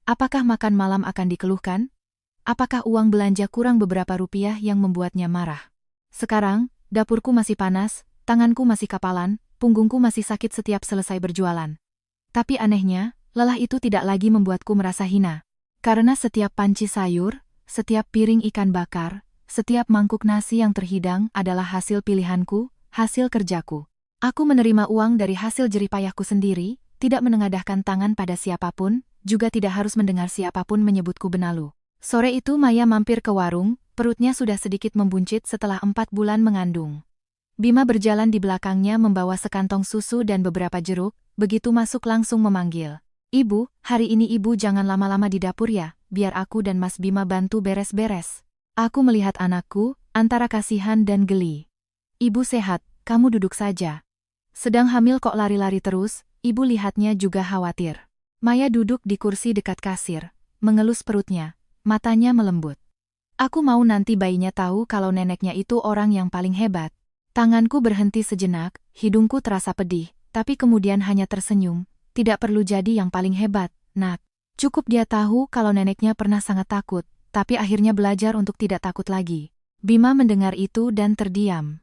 apakah makan malam akan dikeluhkan, apakah uang belanja kurang beberapa rupiah yang membuatnya marah. Sekarang, dapurku masih panas, tanganku masih kapalan, punggungku masih sakit setiap selesai berjualan. Tapi anehnya, lelah itu tidak lagi membuatku merasa hina. Karena setiap panci sayur, setiap piring ikan bakar, setiap mangkuk nasi yang terhidang adalah hasil pilihanku, hasil kerjaku. Aku menerima uang dari hasil jeripayahku sendiri, tidak menengadahkan tangan pada siapapun, juga tidak harus mendengar siapapun menyebutku benalu. Sore itu Maya mampir ke warung, perutnya sudah sedikit membuncit setelah 4 bulan mengandung. Bima berjalan di belakangnya membawa sekantong susu dan beberapa jeruk, begitu masuk langsung memanggil. "Ibu, hari ini ibu jangan lama-lama di dapur ya, biar aku dan Mas Bima bantu beres-beres." Aku melihat anakku, antara kasihan dan geli. "Ibu sehat, kamu duduk saja." "Sedang hamil kok lari-lari terus," ibu lihatnya juga khawatir. Maya duduk di kursi dekat kasir, mengelus perutnya. Matanya melembut. "Aku mau nanti bayinya tahu kalau neneknya itu orang yang paling hebat." Tanganku berhenti sejenak, hidungku terasa pedih, tapi kemudian hanya tersenyum. "Tidak perlu jadi yang paling hebat, Nak. Cukup dia tahu kalau neneknya pernah sangat takut, tapi akhirnya belajar untuk tidak takut lagi." Bima mendengar itu dan terdiam.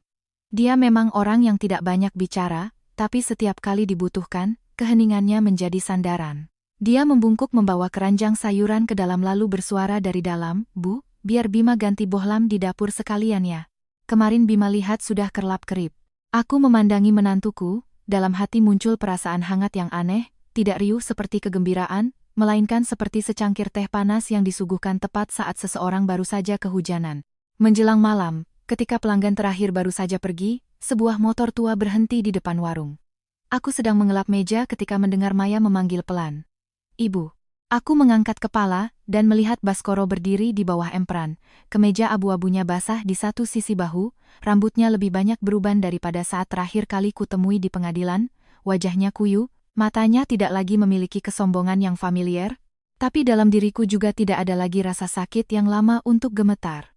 Dia memang orang yang tidak banyak bicara, tapi setiap kali dibutuhkan, keheningannya menjadi sandaran. Dia membungkuk membawa keranjang sayuran ke dalam lalu bersuara dari dalam, "Bu, biar Bima ganti bohlam di dapur sekalian ya. Kemarin Bima lihat sudah kerlap-kerip." Aku memandangi menantuku, dalam hati muncul perasaan hangat yang aneh, tidak riuh seperti kegembiraan, melainkan seperti secangkir teh panas yang disuguhkan tepat saat seseorang baru saja kehujanan. Menjelang malam, ketika pelanggan terakhir baru saja pergi, sebuah motor tua berhenti di depan warung. Aku sedang mengelap meja ketika mendengar Maya memanggil pelan. "Ibu." Aku mengangkat kepala dan melihat Baskoro berdiri di bawah empran, kemeja abu-abunya basah di satu sisi bahu, rambutnya lebih banyak beruban daripada saat terakhir kali kutemui di pengadilan, wajahnya kuyu, matanya tidak lagi memiliki kesombongan yang familiar, tapi dalam diriku juga tidak ada lagi rasa sakit yang lama untuk gemetar.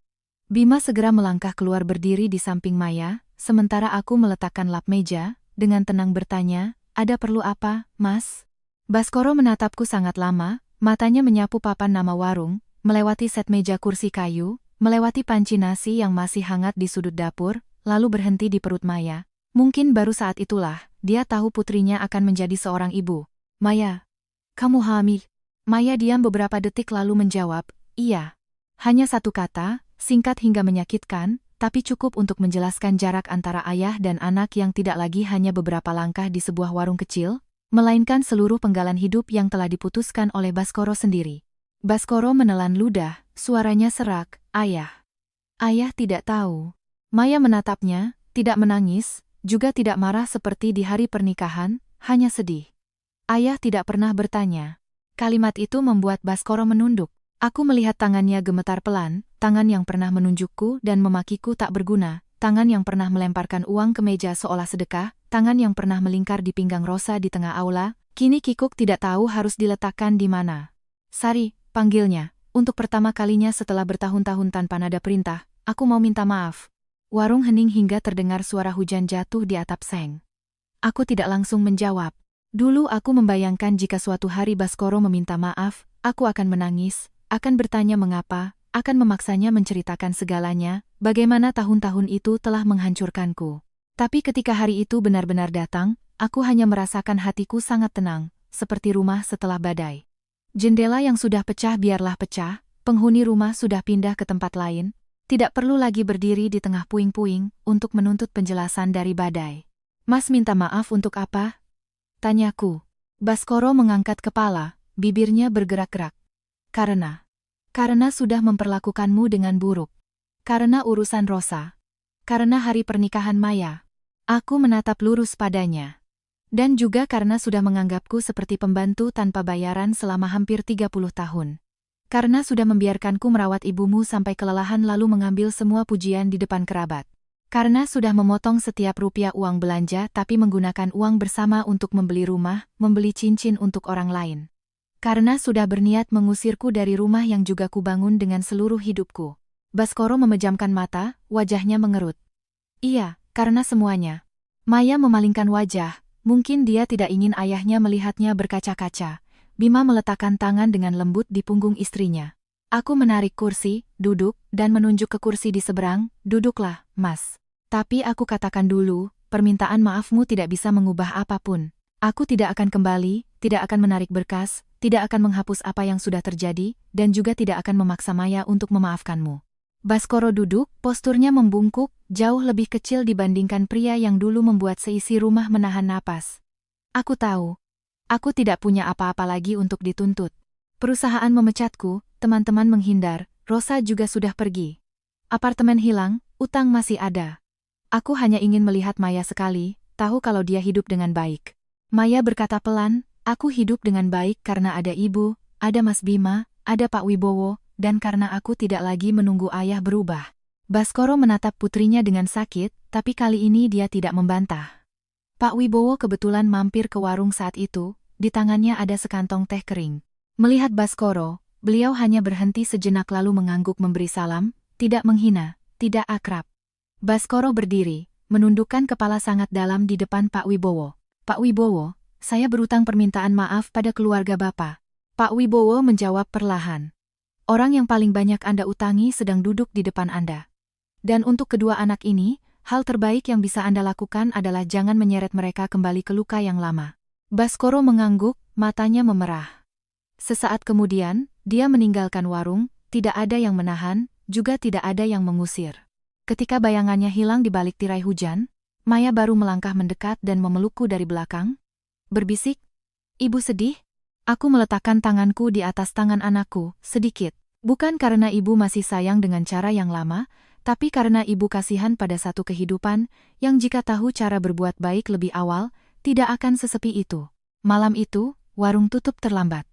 Bima segera melangkah keluar berdiri di samping Maya, sementara aku meletakkan lap meja, dengan tenang bertanya, "Ada perlu apa, Mas?" Baskoro menatapku sangat lama, matanya menyapu papan nama warung, melewati set meja kursi kayu, melewati panci nasi yang masih hangat di sudut dapur, lalu berhenti di perut Maya. Mungkin baru saat itulah, dia tahu putrinya akan menjadi seorang ibu. "Maya, kamu hamil?" Maya diam beberapa detik lalu menjawab, "Iya." Hanya satu kata, singkat hingga menyakitkan, tapi cukup untuk menjelaskan jarak antara ayah dan anak yang tidak lagi hanya beberapa langkah di sebuah warung kecil, melainkan seluruh penggalan hidup yang telah diputuskan oleh Baskoro sendiri. Baskoro menelan ludah, suaranya serak, "Ayah." Ayah tidak tahu. Maya menatapnya, tidak menangis, juga tidak marah seperti di hari pernikahan, hanya sedih. Ayah tidak pernah bertanya. Kalimat itu membuat Baskoro menunduk. Aku melihat tangannya gemetar pelan, tangan yang pernah menunjukku dan memakiku tak berguna, tangan yang pernah melemparkan uang ke meja seolah sedekah, tangan yang pernah melingkar di pinggang Rosa di tengah aula, kini kikuk tidak tahu harus diletakkan di mana. "Sari," panggilnya, "untuk pertama kalinya setelah bertahun-tahun tanpa nada perintah, aku mau minta maaf." Warung hening hingga terdengar suara hujan jatuh di atap seng. Aku tidak langsung menjawab. Dulu aku membayangkan jika suatu hari Baskoro meminta maaf, aku akan menangis, akan bertanya mengapa, akan memaksanya menceritakan segalanya, bagaimana tahun-tahun itu telah menghancurkanku. Tapi ketika hari itu benar-benar datang, aku hanya merasakan hatiku sangat tenang, seperti rumah setelah badai. Jendela yang sudah pecah biarlah pecah, penghuni rumah sudah pindah ke tempat lain, tidak perlu lagi berdiri di tengah puing-puing untuk menuntut penjelasan dari badai. "Mas minta maaf untuk apa?" tanyaku. Baskoro mengangkat kepala, bibirnya bergerak-gerak. Karena Karena sudah memperlakukanmu dengan buruk. Karena urusan Rosa. Karena hari pernikahan Maya. Aku menatap lurus padanya. Dan juga karena sudah menganggapku seperti pembantu tanpa bayaran selama hampir 30 tahun. Karena sudah membiarkanku merawat ibumu sampai kelelahan lalu mengambil semua pujian di depan kerabat. Karena sudah memotong setiap rupiah uang belanja tapi menggunakan uang bersama untuk membeli rumah, membeli cincin untuk orang lain. Karena sudah berniat mengusirku dari rumah yang juga kubangun dengan seluruh hidupku. Baskoro memejamkan mata, wajahnya mengerut. Iya, karena semuanya. Maya memalingkan wajah, mungkin dia tidak ingin ayahnya melihatnya berkaca-kaca. Bima meletakkan tangan dengan lembut di punggung istrinya. Aku menarik kursi, duduk, dan menunjuk ke kursi di seberang, duduklah, Mas. Tapi aku katakan dulu, permintaan maafmu tidak bisa mengubah apapun. Aku tidak akan kembali, tidak akan menarik berkas, tidak akan menghapus apa yang sudah terjadi, dan juga tidak akan memaksa Maya untuk memaafkanmu. Baskoro duduk, posturnya membungkuk, jauh lebih kecil dibandingkan pria yang dulu membuat seisi rumah menahan napas. Aku tahu. Aku tidak punya apa-apa lagi untuk dituntut. Perusahaan memecatku, teman-teman menghindar, Rosa juga sudah pergi. Apartemen hilang, utang masih ada. Aku hanya ingin melihat Maya sekali, tahu kalau dia hidup dengan baik. Maya berkata pelan, aku hidup dengan baik karena ada ibu, ada Mas Bima, ada Pak Wibowo, dan karena aku tidak lagi menunggu ayah berubah. Baskoro menatap putrinya dengan sakit, tapi kali ini dia tidak membantah. Pak Wibowo kebetulan mampir ke warung saat itu, di tangannya ada sekantong teh kering. Melihat Baskoro, beliau hanya berhenti sejenak lalu mengangguk memberi salam, tidak menghina, tidak akrab. Baskoro berdiri, menundukkan kepala sangat dalam di depan Pak Wibowo. Pak Wibowo, saya berutang permintaan maaf pada keluarga Bapak. Pak Wibowo menjawab perlahan. Orang yang paling banyak Anda utangi sedang duduk di depan Anda. Dan untuk kedua anak ini, hal terbaik yang bisa Anda lakukan adalah jangan menyeret mereka kembali ke luka yang lama. Baskoro mengangguk, matanya memerah. Sesaat kemudian, dia meninggalkan warung, tidak ada yang menahan, juga tidak ada yang mengusir. Ketika bayangannya hilang di balik tirai hujan, Maya baru melangkah mendekat dan memelukku dari belakang. Berbisik, "Ibu sedih?" Aku meletakkan tanganku di atas tangan anakku, sedikit. Bukan karena ibu masih sayang dengan cara yang lama, tapi karena ibu kasihan pada satu kehidupan, yang jika tahu cara berbuat baik lebih awal, tidak akan sesepi itu. Malam itu, warung tutup terlambat.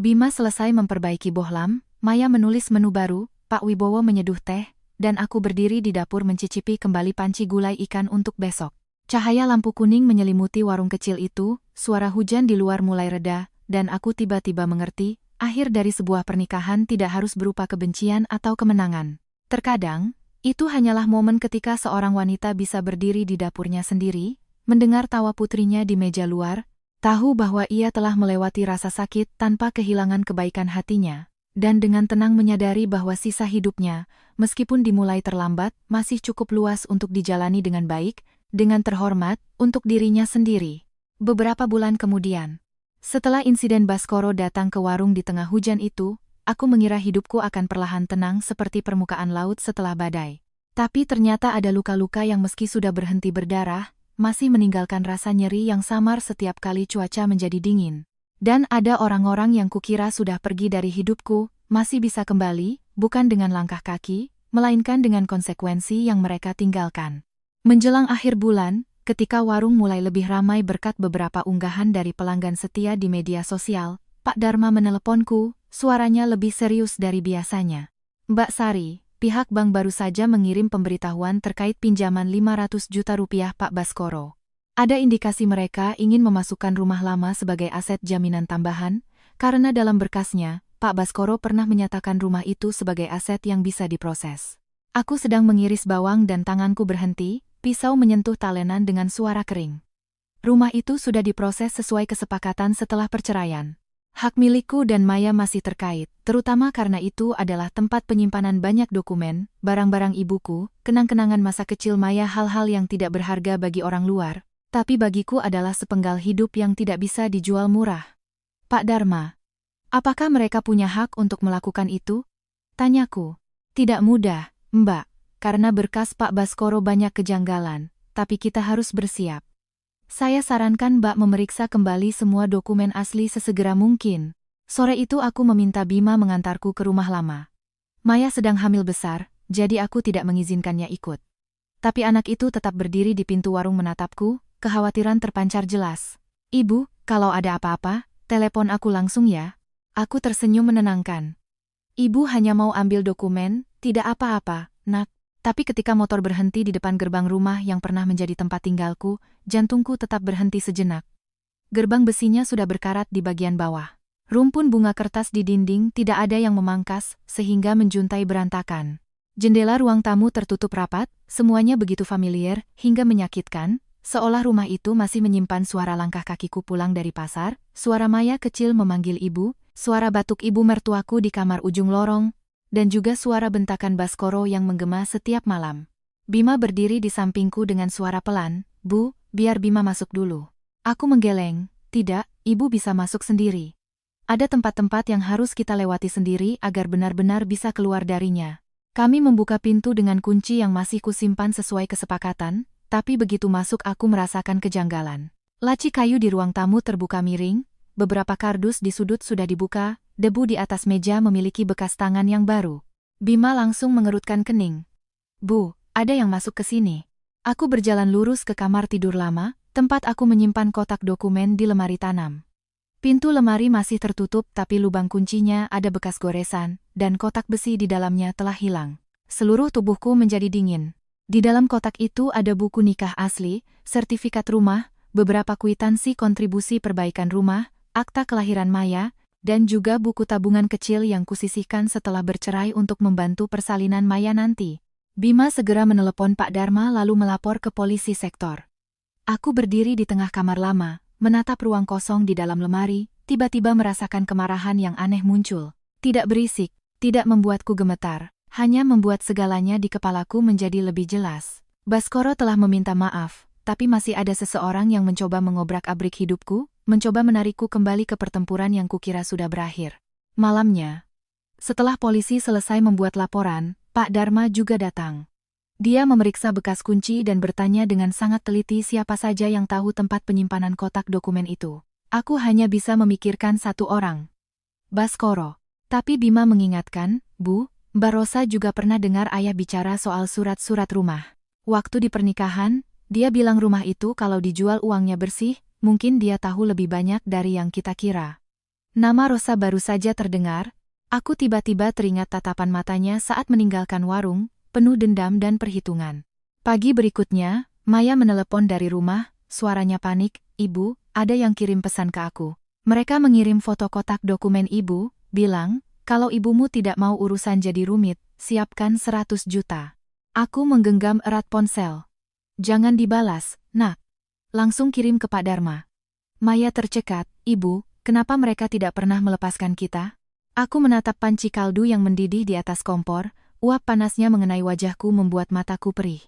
Bima selesai memperbaiki bohlam, Maya menulis menu baru, Pak Wibowo menyeduh teh, dan aku berdiri di dapur mencicipi kembali panci gulai ikan untuk besok. Cahaya lampu kuning menyelimuti warung kecil itu, suara hujan di luar mulai reda, dan aku tiba-tiba mengerti, akhir dari sebuah pernikahan tidak harus berupa kebencian atau kemenangan. Terkadang, itu hanyalah momen ketika seorang wanita bisa berdiri di dapurnya sendiri, mendengar tawa putrinya di meja luar, tahu bahwa ia telah melewati rasa sakit tanpa kehilangan kebaikan hatinya, dan dengan tenang menyadari bahwa sisa hidupnya, meskipun dimulai terlambat, masih cukup luas untuk dijalani dengan baik, dengan terhormat, untuk dirinya sendiri. Beberapa bulan kemudian, setelah insiden Baskoro datang ke warung di tengah hujan itu, aku mengira hidupku akan perlahan tenang seperti permukaan laut setelah badai. Tapi ternyata ada luka-luka yang meski sudah berhenti berdarah, masih meninggalkan rasa nyeri yang samar setiap kali cuaca menjadi dingin. Dan ada orang-orang yang kukira sudah pergi dari hidupku, masih bisa kembali, bukan dengan langkah kaki, melainkan dengan konsekuensi yang mereka tinggalkan. Menjelang akhir bulan, ketika warung mulai lebih ramai berkat beberapa unggahan dari pelanggan setia di media sosial, Pak Dharma meneleponku, suaranya lebih serius dari biasanya. "Mbak Sari, pihak bank baru saja mengirim pemberitahuan terkait pinjaman 500 juta rupiah Pak Baskoro. Ada indikasi mereka ingin memasukkan rumah lama sebagai aset jaminan tambahan, karena dalam berkasnya, Pak Baskoro pernah menyatakan rumah itu sebagai aset yang bisa diproses. Aku sedang mengiris bawang dan tanganku berhenti, pisau menyentuh talenan dengan suara kering. Rumah itu sudah diproses sesuai kesepakatan setelah perceraian. Hak milikku dan Maya masih terkait, terutama karena itu adalah tempat penyimpanan banyak dokumen, barang-barang ibuku, kenang-kenangan masa kecil Maya, hal-hal yang tidak berharga bagi orang luar, tapi bagiku adalah sepenggal hidup yang tidak bisa dijual murah. Pak Dharma, apakah mereka punya hak untuk melakukan itu? Tanyaku. Tidak mudah, Mbak, karena berkas Pak Baskoro banyak kejanggalan, tapi kita harus bersiap. Saya sarankan Mbak memeriksa kembali semua dokumen asli sesegera mungkin. Sore itu aku meminta Bima mengantarku ke rumah lama. Maya sedang hamil besar, jadi aku tidak mengizinkannya ikut. Tapi anak itu tetap berdiri di pintu warung menatapku, kekhawatiran terpancar jelas. Ibu, kalau ada apa-apa, telepon aku langsung ya. Aku tersenyum menenangkan. Ibu hanya mau ambil dokumen, tidak apa-apa, nak. Tapi ketika motor berhenti di depan gerbang rumah yang pernah menjadi tempat tinggalku, jantungku tetap berhenti sejenak. Gerbang besinya sudah berkarat di bagian bawah. Rumpun bunga kertas di dinding tidak ada yang memangkas, sehingga menjuntai berantakan. Jendela ruang tamu tertutup rapat, semuanya begitu familiar, hingga menyakitkan, seolah rumah itu masih menyimpan suara langkah kakiku pulang dari pasar, suara Maya kecil memanggil ibu, suara batuk ibu mertuaku di kamar ujung lorong, dan juga suara bentakan Baskoro yang menggema setiap malam. Bima berdiri di sampingku dengan suara pelan, "Bu, biar Bima masuk dulu." Aku menggeleng, "Tidak, ibu bisa masuk sendiri. Ada tempat-tempat yang harus kita lewati sendiri agar benar-benar bisa keluar darinya." Kami membuka pintu dengan kunci yang masih kusimpan sesuai kesepakatan, tapi begitu masuk aku merasakan kejanggalan. Laci kayu di ruang tamu terbuka miring, beberapa kardus di sudut sudah dibuka, debu di atas meja memiliki bekas tangan yang baru. Bima langsung mengerutkan kening. "Bu, ada yang masuk ke sini." Aku berjalan lurus ke kamar tidur lama, tempat aku menyimpan kotak dokumen di lemari tanam. Pintu lemari masih tertutup tapi lubang kuncinya ada bekas goresan, dan kotak besi di dalamnya telah hilang. Seluruh tubuhku menjadi dingin. Di dalam kotak itu ada buku nikah asli, sertifikat rumah, beberapa kwitansi kontribusi perbaikan rumah, akta kelahiran Maya, dan juga buku tabungan kecil yang kusisihkan setelah bercerai untuk membantu persalinan Maya nanti. Bima segera menelepon Pak Dharma lalu melapor ke polisi sektor. Aku berdiri di tengah kamar lama, menatap ruang kosong di dalam lemari, tiba-tiba merasakan kemarahan yang aneh muncul. Tidak berisik, tidak membuatku gemetar, hanya membuat segalanya di kepalaku menjadi lebih jelas. Baskoro telah meminta maaf, tapi masih ada seseorang yang mencoba mengobrak-abrik hidupku, mencoba menarikku kembali ke pertempuran yang kukira sudah berakhir. Malamnya, setelah polisi selesai membuat laporan, Pak Dharma juga datang. Dia memeriksa bekas kunci dan bertanya dengan sangat teliti siapa saja yang tahu tempat penyimpanan kotak dokumen itu. Aku hanya bisa memikirkan satu orang. Baskoro. Tapi Bima mengingatkan, "Bu, Mbak Rosa juga pernah dengar ayah bicara soal surat-surat rumah. Waktu di pernikahan, dia bilang rumah itu kalau dijual uangnya bersih, mungkin dia tahu lebih banyak dari yang kita kira." Nama Rosa baru saja terdengar, aku tiba-tiba teringat tatapan matanya saat meninggalkan warung, penuh dendam dan perhitungan. Pagi berikutnya, Maya menelepon dari rumah, suaranya panik, "Ibu, ada yang kirim pesan ke aku. Mereka mengirim foto kotak dokumen ibu, bilang, kalau ibumu tidak mau urusan jadi rumit, siapkan 100 juta. Aku menggenggam erat ponsel. "Jangan dibalas, nak. Langsung kirim ke Pak Dharma." Maya tercekat, "Ibu, kenapa mereka tidak pernah melepaskan kita?" Aku menatap panci kaldu yang mendidih di atas kompor. Uap panasnya mengenai wajahku membuat mataku perih.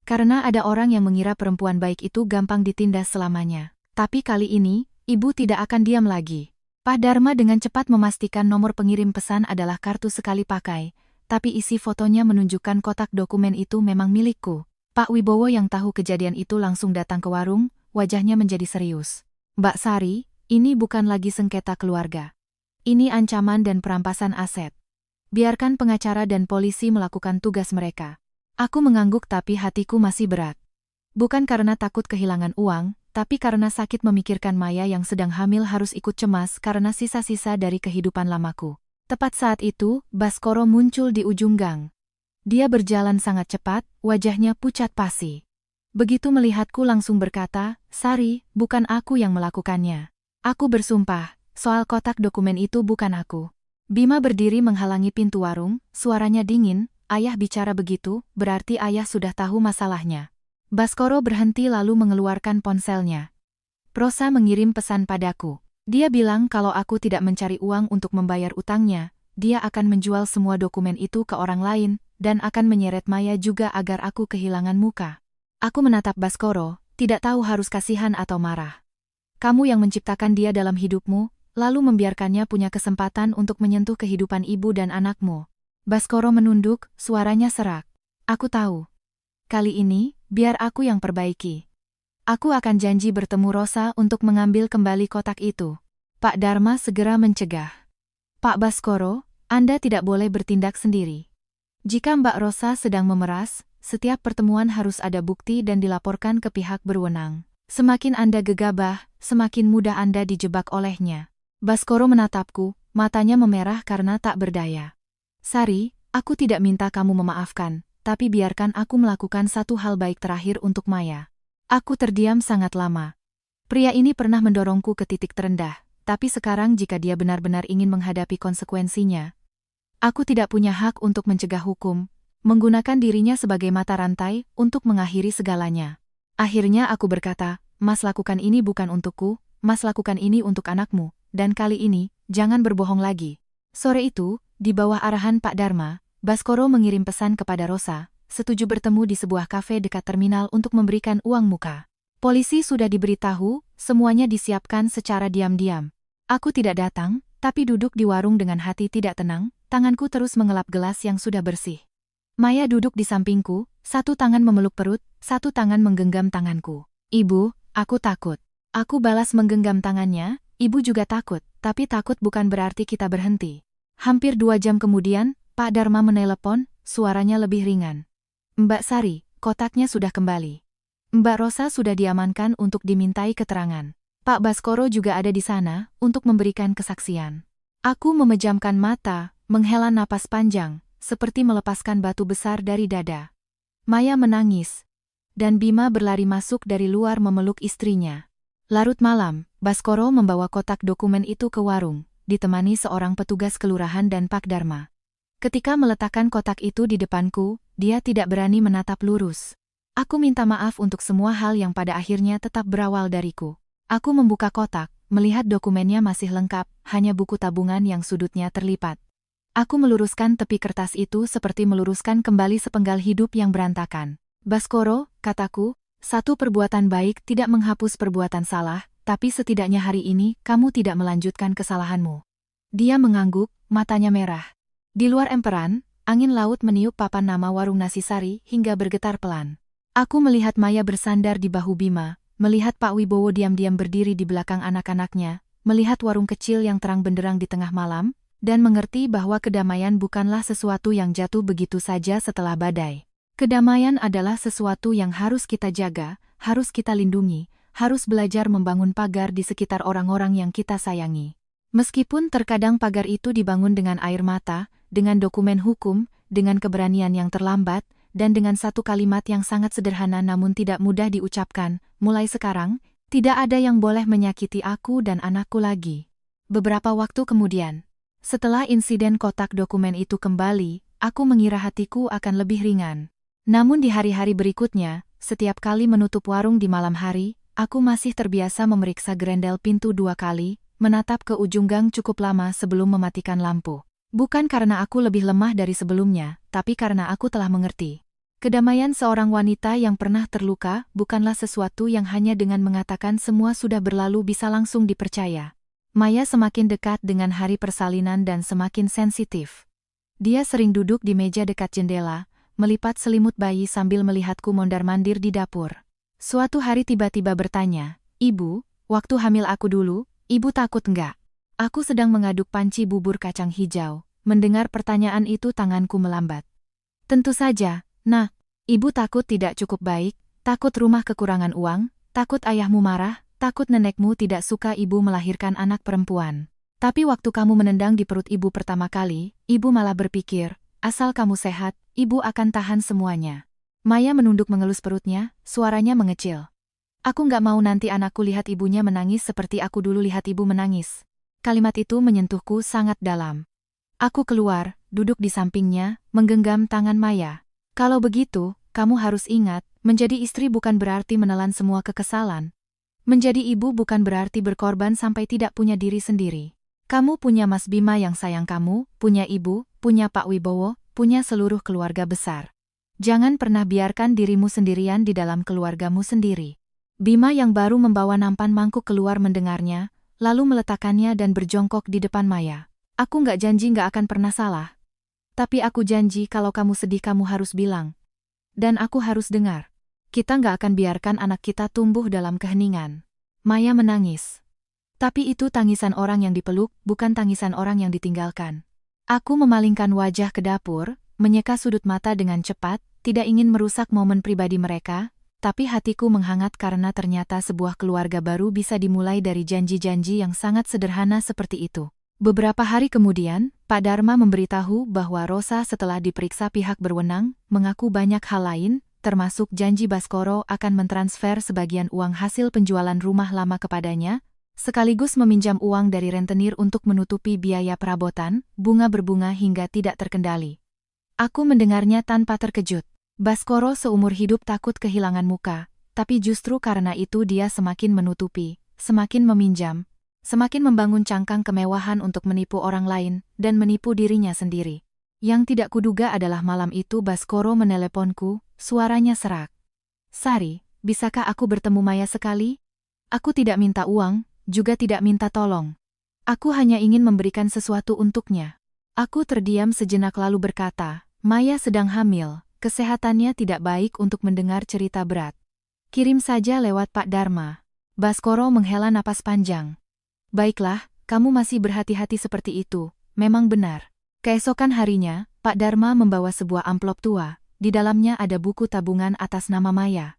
Karena ada orang yang mengira perempuan baik itu gampang ditindas selamanya. Tapi kali ini, ibu tidak akan diam lagi. Pak Dharma dengan cepat memastikan nomor pengirim pesan adalah kartu sekali pakai, tapi isi fotonya menunjukkan kotak dokumen itu memang milikku. Pak Wibowo yang tahu kejadian itu langsung datang ke warung, wajahnya menjadi serius. "Mbak Sari, ini bukan lagi sengketa keluarga. Ini ancaman dan perampasan aset. Biarkan pengacara dan polisi melakukan tugas mereka." Aku mengangguk tapi hatiku masih berat. Bukan karena takut kehilangan uang, tapi karena sakit memikirkan Maya yang sedang hamil harus ikut cemas karena sisa-sisa dari kehidupan lamaku. Tepat saat itu, Baskoro muncul di ujung gang. Dia berjalan sangat cepat, wajahnya pucat pasi. Begitu melihatku langsung berkata, "Sari, bukan aku yang melakukannya. Aku bersumpah, soal kotak dokumen itu bukan aku." Bima berdiri menghalangi pintu warung, suaranya dingin, "Ayah bicara begitu, berarti ayah sudah tahu masalahnya." Baskoro berhenti lalu mengeluarkan ponselnya. "Rosa mengirim pesan padaku. Dia bilang kalau aku tidak mencari uang untuk membayar utangnya, dia akan menjual semua dokumen itu ke orang lain, dan akan menyeret Maya juga agar aku kehilangan muka." Aku menatap Baskoro, tidak tahu harus kasihan atau marah. "Kamu yang menciptakan dia dalam hidupmu, lalu membiarkannya punya kesempatan untuk menyentuh kehidupan ibu dan anakmu." Baskoro menunduk, suaranya serak. "Aku tahu. Kali ini, biar aku yang perbaiki. Aku akan janji bertemu Rosa untuk mengambil kembali kotak itu." Pak Dharma segera mencegah. Pak Baskoro, Anda tidak boleh bertindak sendiri. Jika Mbak Rosa sedang memeras, setiap pertemuan harus ada bukti dan dilaporkan ke pihak berwenang. Semakin Anda gegabah, semakin mudah Anda dijebak olehnya. Baskoro menatapku, matanya memerah karena tak berdaya. Sari, aku tidak minta kamu memaafkan, tapi biarkan aku melakukan satu hal baik terakhir untuk Maya. Aku terdiam sangat lama. Pria ini pernah mendorongku ke titik terendah, tapi sekarang jika dia benar-benar ingin menghadapi konsekuensinya, aku tidak punya hak untuk mencegah hukum, menggunakan dirinya sebagai mata rantai untuk mengakhiri segalanya. Akhirnya aku berkata, Mas lakukan ini bukan untukku, Mas lakukan ini untuk anakmu, dan kali ini, jangan berbohong lagi. Sore itu, di bawah arahan Pak Dharma, Baskoro mengirim pesan kepada Rosa, setuju bertemu di sebuah kafe dekat terminal untuk memberikan uang muka. Polisi sudah diberitahu, semuanya disiapkan secara diam-diam. Aku tidak datang, tapi duduk di warung dengan hati tidak tenang, tanganku terus mengelap gelas yang sudah bersih. Maya duduk di sampingku, satu tangan memeluk perut, satu tangan menggenggam tanganku. Ibu, aku takut. Aku balas menggenggam tangannya, ibu juga takut, tapi takut bukan berarti kita berhenti. Hampir 2 jam kemudian, Pak Dharma menelepon, suaranya lebih ringan. Mbak Sari, kotaknya sudah kembali. Mbak Rosa sudah diamankan untuk dimintai keterangan. Pak Baskoro juga ada di sana untuk memberikan kesaksian. Aku memejamkan mata, menghela napas panjang, seperti melepaskan batu besar dari dada. Maya menangis, dan Bima berlari masuk dari luar memeluk istrinya. Larut malam, Baskoro membawa kotak dokumen itu ke warung, ditemani seorang petugas kelurahan dan Pak Dharma. Ketika meletakkan kotak itu di depanku, dia tidak berani menatap lurus. Aku minta maaf untuk semua hal yang pada akhirnya tetap berawal dariku. Aku membuka kotak, melihat dokumennya masih lengkap, hanya buku tabungan yang sudutnya terlipat. Aku meluruskan tepi kertas itu seperti meluruskan kembali sepenggal hidup yang berantakan. Baskoro, kataku, satu perbuatan baik tidak menghapus perbuatan salah, tapi setidaknya hari ini kamu tidak melanjutkan kesalahanmu. Dia mengangguk, matanya merah. Di luar emperan, angin laut meniup papan nama warung nasi Sari hingga bergetar pelan. Aku melihat Maya bersandar di bahu Bima, melihat Pak Wibowo diam-diam berdiri di belakang anak-anaknya, melihat warung kecil yang terang benderang di tengah malam, dan mengerti bahwa kedamaian bukanlah sesuatu yang jatuh begitu saja setelah badai. Kedamaian adalah sesuatu yang harus kita jaga, harus kita lindungi, harus belajar membangun pagar di sekitar orang-orang yang kita sayangi. Meskipun terkadang pagar itu dibangun dengan air mata, dengan dokumen hukum, dengan keberanian yang terlambat, dan dengan satu kalimat yang sangat sederhana namun tidak mudah diucapkan, mulai sekarang, tidak ada yang boleh menyakiti aku dan anakku lagi. Beberapa waktu kemudian, setelah insiden kotak dokumen itu kembali, aku mengira hatiku akan lebih ringan. Namun di hari-hari berikutnya, setiap kali menutup warung di malam hari, aku masih terbiasa memeriksa grendel pintu 2 kali, menatap ke ujung gang cukup lama sebelum mematikan lampu. Bukan karena aku lebih lemah dari sebelumnya, tapi karena aku telah mengerti. Kedamaian seorang wanita yang pernah terluka bukanlah sesuatu yang hanya dengan mengatakan semua sudah berlalu bisa langsung dipercaya. Maya semakin dekat dengan hari persalinan dan semakin sensitif. Dia sering duduk di meja dekat jendela, melipat selimut bayi sambil melihatku mondar-mandir di dapur. Suatu hari tiba-tiba bertanya, Ibu, waktu hamil aku dulu, Ibu takut enggak? Aku sedang mengaduk panci bubur kacang hijau. Mendengar pertanyaan itu tanganku melambat. Tentu saja. Nah, Ibu takut tidak cukup baik, takut rumah kekurangan uang, takut ayahmu marah, takut nenekmu tidak suka Ibu melahirkan anak perempuan. Tapi waktu kamu menendang di perut Ibu pertama kali, Ibu malah berpikir, asal kamu sehat, Ibu akan tahan semuanya. Maya menunduk mengelus perutnya, suaranya mengecil. Aku nggak mau nanti anakku lihat ibunya menangis seperti aku dulu lihat ibu menangis. Kalimat itu menyentuhku sangat dalam. Aku keluar, duduk di sampingnya, menggenggam tangan Maya. Kalau begitu, kamu harus ingat, menjadi istri bukan berarti menelan semua kekesalan. Menjadi ibu bukan berarti berkorban sampai tidak punya diri sendiri. Kamu punya Mas Bima yang sayang kamu, punya ibu, punya Pak Wibowo, punya seluruh keluarga besar. Jangan pernah biarkan dirimu sendirian di dalam keluargamu sendiri. Bima yang baru membawa nampan mangkuk keluar mendengarnya, lalu meletakkannya dan berjongkok di depan Maya. Aku nggak janji nggak akan pernah salah. Tapi aku janji kalau kamu sedih kamu harus bilang. Dan aku harus dengar. Kita nggak akan biarkan anak kita tumbuh dalam keheningan. Maya menangis. Tapi itu tangisan orang yang dipeluk, bukan tangisan orang yang ditinggalkan. Aku memalingkan wajah ke dapur, menyeka sudut mata dengan cepat, tidak ingin merusak momen pribadi mereka, tapi hatiku menghangat karena ternyata sebuah keluarga baru bisa dimulai dari janji-janji yang sangat sederhana seperti itu. Beberapa hari kemudian, Pak Dharma memberitahu bahwa Rosa setelah diperiksa pihak berwenang, mengaku banyak hal lain, termasuk janji Baskoro akan mentransfer sebagian uang hasil penjualan rumah lama kepadanya, sekaligus meminjam uang dari rentenir untuk menutupi biaya perabotan, bunga berbunga hingga tidak terkendali. Aku mendengarnya tanpa terkejut. Baskoro seumur hidup takut kehilangan muka, tapi justru karena itu dia semakin menutupi, semakin meminjam, semakin membangun cangkang kemewahan untuk menipu orang lain, dan menipu dirinya sendiri. Yang tidak kuduga adalah malam itu Baskoro meneleponku, suaranya serak. "Sari, bisakah aku bertemu Maya sekali? Aku tidak minta uang, juga tidak minta tolong. Aku hanya ingin memberikan sesuatu untuknya." Aku terdiam sejenak lalu berkata, "Maya sedang hamil, kesehatannya tidak baik untuk mendengar cerita berat. Kirim saja lewat Pak Dharma." Baskoro menghela napas panjang. "Baiklah, kamu masih berhati-hati seperti itu, memang benar." Keesokan harinya, Pak Dharma membawa sebuah amplop tua, di dalamnya ada buku tabungan atas nama Maya.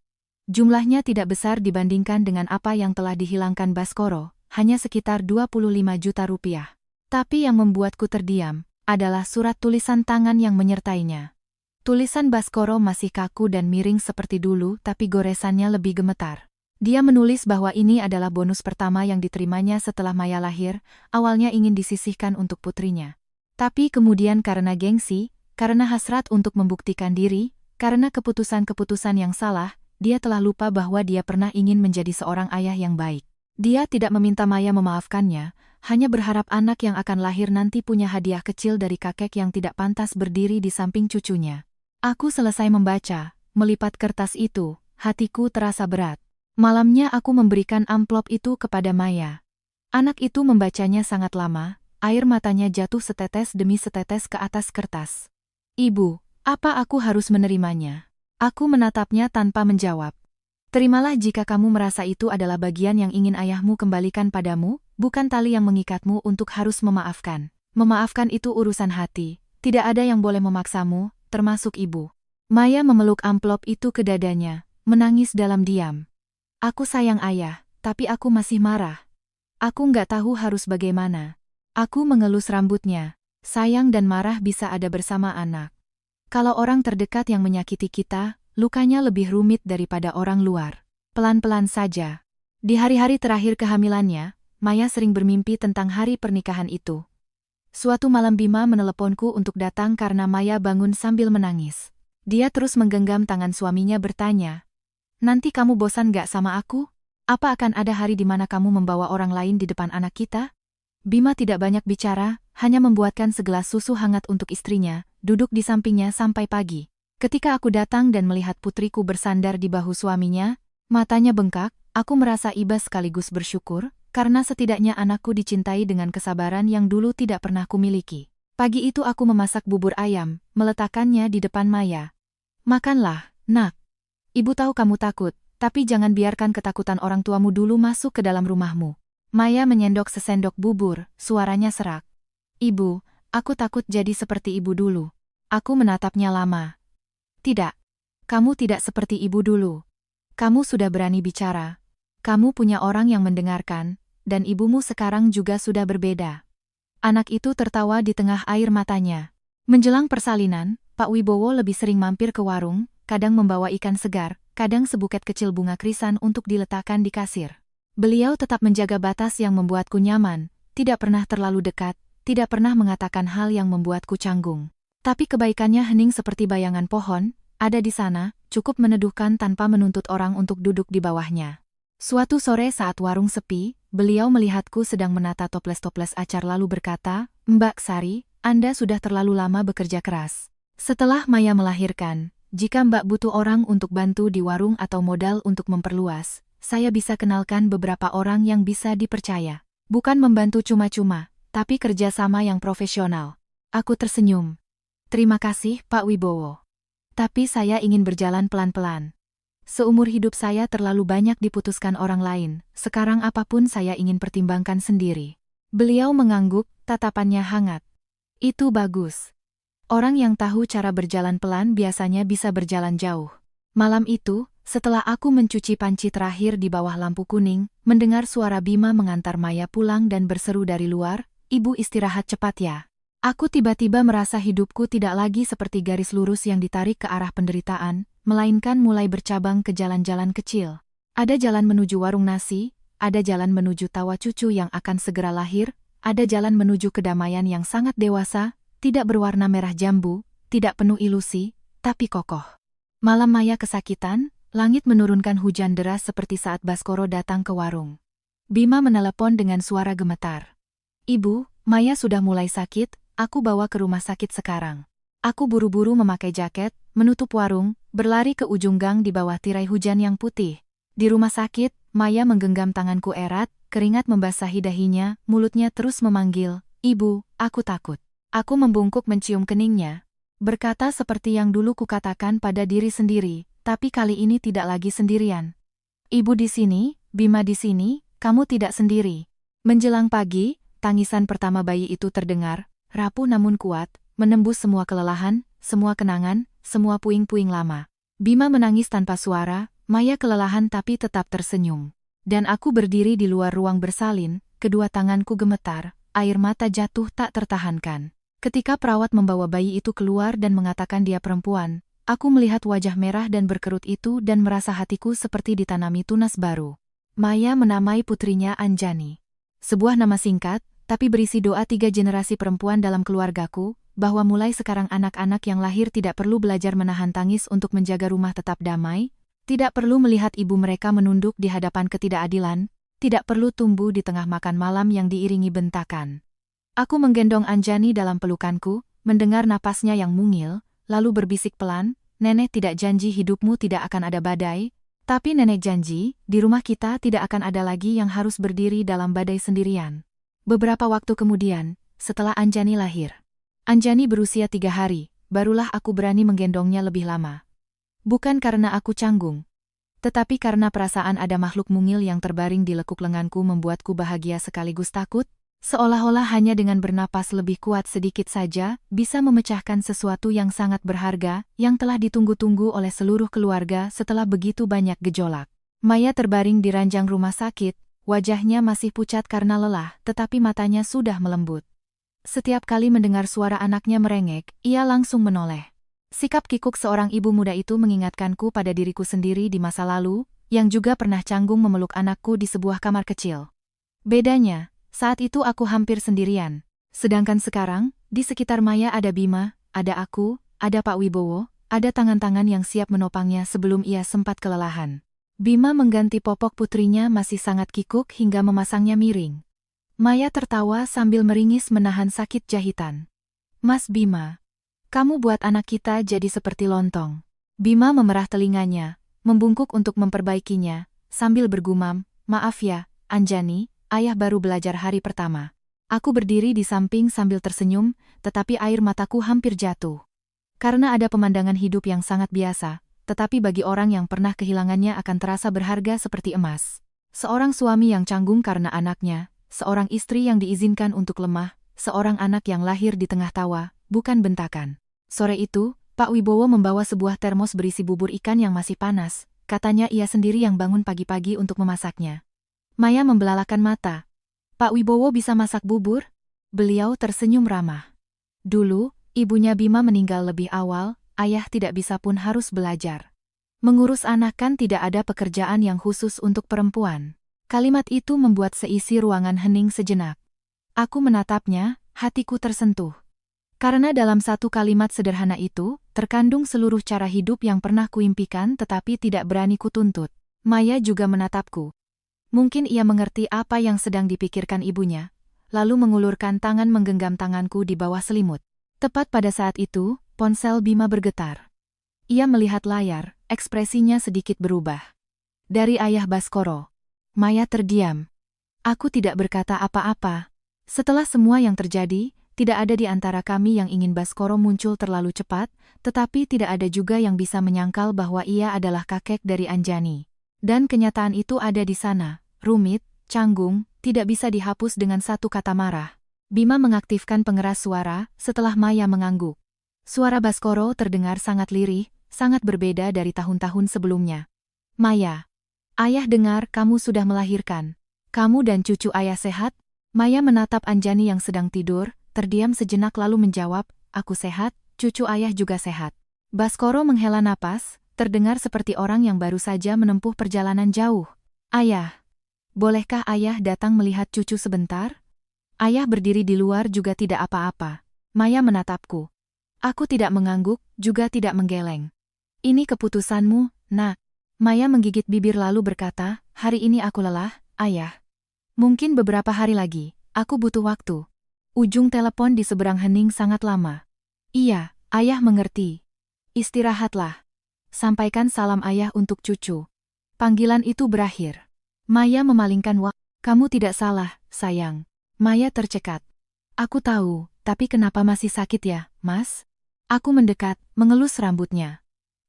Jumlahnya tidak besar dibandingkan dengan apa yang telah dihilangkan Baskoro, hanya sekitar 25 juta rupiah. Tapi yang membuatku terdiam, adalah surat tulisan tangan yang menyertainya. Tulisan Baskoro masih kaku dan miring seperti dulu tapi goresannya lebih gemetar. Dia menulis bahwa ini adalah bonus pertama yang diterimanya setelah Maya lahir, awalnya ingin disisihkan untuk putrinya. Tapi kemudian karena gengsi, karena hasrat untuk membuktikan diri, karena keputusan-keputusan yang salah, dia telah lupa bahwa dia pernah ingin menjadi seorang ayah yang baik. Dia tidak meminta Maya memaafkannya, hanya berharap anak yang akan lahir nanti punya hadiah kecil dari kakek yang tidak pantas berdiri di samping cucunya. Aku selesai membaca, melipat kertas itu, hatiku terasa berat. Malamnya aku memberikan amplop itu kepada Maya. Anak itu membacanya sangat lama, air matanya jatuh setetes demi setetes ke atas kertas. "Ibu, apa aku harus menerimanya?" Aku menatapnya tanpa menjawab. "Terimalah jika kamu merasa itu adalah bagian yang ingin ayahmu kembalikan padamu, bukan tali yang mengikatmu untuk harus memaafkan. Memaafkan itu urusan hati, tidak ada yang boleh memaksamu, termasuk ibu." Maya memeluk amplop itu ke dadanya, menangis dalam diam. "Aku sayang ayah, tapi aku masih marah. Aku nggak tahu harus bagaimana." Aku mengelus rambutnya. Sayang dan marah bisa ada bersama anak. Kalau orang terdekat yang menyakiti kita, lukanya lebih rumit daripada orang luar. Pelan-pelan saja. Di hari-hari terakhir kehamilannya, Maya sering bermimpi tentang hari pernikahan itu. Suatu malam Bima meneleponku untuk datang karena Maya bangun sambil menangis. Dia terus menggenggam tangan suaminya bertanya, "Nanti kamu bosan gak sama aku? Apa akan ada hari di mana kamu membawa orang lain di depan anak kita?" Bima tidak banyak bicara, hanya membuatkan segelas susu hangat untuk istrinya, duduk di sampingnya sampai pagi. Ketika aku datang dan melihat putriku bersandar di bahu suaminya, matanya bengkak, aku merasa iba sekaligus bersyukur, karena setidaknya anakku dicintai dengan kesabaran yang dulu tidak pernah kumiliki. Pagi itu aku memasak bubur ayam, meletakkannya di depan Maya. "Makanlah, nak. Ibu tahu kamu takut, tapi jangan biarkan ketakutan orang tuamu dulu masuk ke dalam rumahmu." Maya menyendok sesendok bubur, suaranya serak. "Ibu, aku takut jadi seperti ibu dulu." Aku menatapnya lama. "Tidak. Kamu tidak seperti ibu dulu. Kamu sudah berani bicara. Kamu punya orang yang mendengarkan, dan ibumu sekarang juga sudah berbeda." Anak itu tertawa di tengah air matanya. Menjelang persalinan, Pak Wibowo lebih sering mampir ke warung, kadang membawa ikan segar, kadang sebuket kecil bunga krisan untuk diletakkan di kasir. Beliau tetap menjaga batas yang membuatku nyaman, tidak pernah terlalu dekat, tidak pernah mengatakan hal yang membuatku canggung. Tapi kebaikannya hening seperti bayangan pohon, ada di sana, cukup meneduhkan tanpa menuntut orang untuk duduk di bawahnya. Suatu sore saat warung sepi, beliau melihatku sedang menata toples-toples acar lalu berkata, "Mbak Sari, Anda sudah terlalu lama bekerja keras. Setelah Maya melahirkan, jika Mbak butuh orang untuk bantu di warung atau modal untuk memperluas, saya bisa kenalkan beberapa orang yang bisa dipercaya. Bukan membantu cuma-cuma, tapi kerjasama yang profesional." Aku tersenyum. "Terima kasih, Pak Wibowo. Tapi saya ingin berjalan pelan-pelan. Seumur hidup saya terlalu banyak diputuskan orang lain, sekarang apapun saya ingin pertimbangkan sendiri. Beliau mengangguk, tatapannya hangat. Itu bagus. Orang yang tahu cara berjalan pelan biasanya bisa berjalan jauh. Malam itu, setelah aku mencuci panci terakhir di bawah lampu kuning, mendengar suara Bima mengantar Maya pulang dan berseru dari luar, "Ibu istirahat cepat ya." Aku tiba-tiba merasa hidupku tidak lagi seperti garis lurus yang ditarik ke arah penderitaan, melainkan mulai bercabang ke jalan-jalan kecil. Ada jalan menuju warung nasi, ada jalan menuju tawa cucu yang akan segera lahir, ada jalan menuju kedamaian yang sangat dewasa, tidak berwarna merah jambu, tidak penuh ilusi, tapi kokoh. Malam Maya kesakitan, langit menurunkan hujan deras seperti saat Baskoro datang ke warung. Bima menelepon dengan suara gemetar. "Ibu, Maya sudah mulai sakit, aku bawa ke rumah sakit sekarang." Aku buru-buru memakai jaket, menutup warung, berlari ke ujung gang di bawah tirai hujan yang putih. Di rumah sakit, Maya menggenggam tanganku erat, keringat membasahi dahinya, mulutnya terus memanggil, "Ibu, aku takut." Aku membungkuk mencium keningnya. Berkata seperti yang dulu kukatakan pada diri sendiri, tapi kali ini tidak lagi sendirian. "Ibu di sini, Bima di sini, kamu tidak sendiri." Menjelang pagi, tangisan pertama bayi itu terdengar, rapuh namun kuat, menembus semua kelelahan, semua kenangan, semua puing-puing lama. Bima menangis tanpa suara, Maya kelelahan tapi tetap tersenyum. Dan aku berdiri di luar ruang bersalin, kedua tanganku gemetar, air mata jatuh tak tertahankan. Ketika perawat membawa bayi itu keluar dan mengatakan dia perempuan, aku melihat wajah merah dan berkerut itu dan merasa hatiku seperti ditanami tunas baru. Maya menamai putrinya Anjani. Sebuah nama singkat, tapi berisi doa 3 generasi perempuan dalam keluargaku, bahwa mulai sekarang anak-anak yang lahir tidak perlu belajar menahan tangis untuk menjaga rumah tetap damai, tidak perlu melihat ibu mereka menunduk di hadapan ketidakadilan, tidak perlu tumbuh di tengah makan malam yang diiringi bentakan. Aku menggendong Anjani dalam pelukanku, mendengar napasnya yang mungil, lalu berbisik pelan, "Nenek tidak janji hidupmu tidak akan ada badai, tapi nenek janji, di rumah kita tidak akan ada lagi yang harus berdiri dalam badai sendirian." Beberapa waktu kemudian, setelah Anjani lahir. Anjani berusia 3 hari, barulah aku berani menggendongnya lebih lama. Bukan karena aku canggung, tetapi karena perasaan ada makhluk mungil yang terbaring di lekuk lenganku membuatku bahagia sekaligus takut, seolah-olah hanya dengan bernapas lebih kuat sedikit saja, bisa memecahkan sesuatu yang sangat berharga, yang telah ditunggu-tunggu oleh seluruh keluarga setelah begitu banyak gejolak. Maya terbaring di ranjang rumah sakit, wajahnya masih pucat karena lelah, tetapi matanya sudah melembut. Setiap kali mendengar suara anaknya merengek, ia langsung menoleh. Sikap kikuk seorang ibu muda itu mengingatkanku pada diriku sendiri di masa lalu, yang juga pernah canggung memeluk anakku di sebuah kamar kecil. Bedanya, saat itu aku hampir sendirian. Sedangkan sekarang, di sekitar Maya ada Bima, ada aku, ada Pak Wibowo, ada tangan-tangan yang siap menopangnya sebelum ia sempat kelelahan. Bima mengganti popok putrinya masih sangat kikuk hingga memasangnya miring. Maya tertawa sambil meringis menahan sakit jahitan. "Mas Bima, kamu buat anak kita jadi seperti lontong." Bima memerah telinganya, membungkuk untuk memperbaikinya, sambil bergumam, "Maaf ya, Anjani, ayah baru belajar hari pertama." Aku berdiri di samping sambil tersenyum, tetapi air mataku hampir jatuh. Karena ada pemandangan hidup yang sangat biasa, tetapi bagi orang yang pernah kehilangannya akan terasa berharga seperti emas. Seorang suami yang canggung karena anaknya, seorang istri yang diizinkan untuk lemah, seorang anak yang lahir di tengah tawa, bukan bentakan. Sore itu, Pak Wibowo membawa sebuah termos berisi bubur ikan yang masih panas, katanya ia sendiri yang bangun pagi-pagi untuk memasaknya. Maya membelalakan mata. "Pak Wibowo bisa masak bubur?" Beliau tersenyum ramah. "Dulu, ibunya Bima meninggal lebih awal, ayah tidak bisa pun harus belajar. Mengurus anak kan tidak ada pekerjaan yang khusus untuk perempuan." Kalimat itu membuat seisi ruangan hening sejenak. Aku menatapnya, hatiku tersentuh. Karena dalam satu kalimat sederhana itu, terkandung seluruh cara hidup yang pernah kuimpikan tetapi tidak berani kutuntut. Maya juga menatapku. Mungkin ia mengerti apa yang sedang dipikirkan ibunya, lalu mengulurkan tangan menggenggam tanganku di bawah selimut. Tepat pada saat itu, ponsel Bima bergetar. Ia melihat layar, ekspresinya sedikit berubah. "Dari ayah Baskoro." Maya terdiam. Aku tidak berkata apa-apa. Setelah semua yang terjadi, Tidak ada di antara kami yang ingin Baskoro muncul terlalu cepat, tetapi tidak ada juga yang bisa menyangkal bahwa ia adalah kakek dari Anjani. Dan kenyataan itu ada di sana, rumit, canggung, tidak bisa dihapus dengan satu kata marah. Bima mengaktifkan pengeras suara setelah Maya mengangguk. Suara Baskoro terdengar sangat lirih, sangat berbeda dari tahun-tahun sebelumnya. Maya, ayah dengar kamu sudah melahirkan. Kamu dan cucu ayah sehat? Maya menatap Anjani yang sedang tidur, terdiam sejenak lalu menjawab, aku sehat, cucu ayah juga sehat. Baskoro menghela napas, terdengar seperti orang yang baru saja menempuh perjalanan jauh. Ayah, bolehkah ayah datang melihat cucu sebentar? Ayah berdiri di luar juga tidak apa-apa. Maya menatapku. Aku tidak mengangguk, juga tidak menggeleng. Ini keputusanmu, nak. Maya menggigit bibir lalu berkata, hari ini aku lelah, ayah. Mungkin beberapa hari lagi, aku butuh waktu. Ujung telepon di seberang hening sangat lama. Iya, ayah mengerti. Istirahatlah. Sampaikan salam ayah untuk cucu. Panggilan itu berakhir. Maya memalingkan wajah. Kamu tidak salah, sayang. Maya tercekat. Aku tahu, tapi kenapa masih sakit ya, Mas? Aku mendekat, mengelus rambutnya.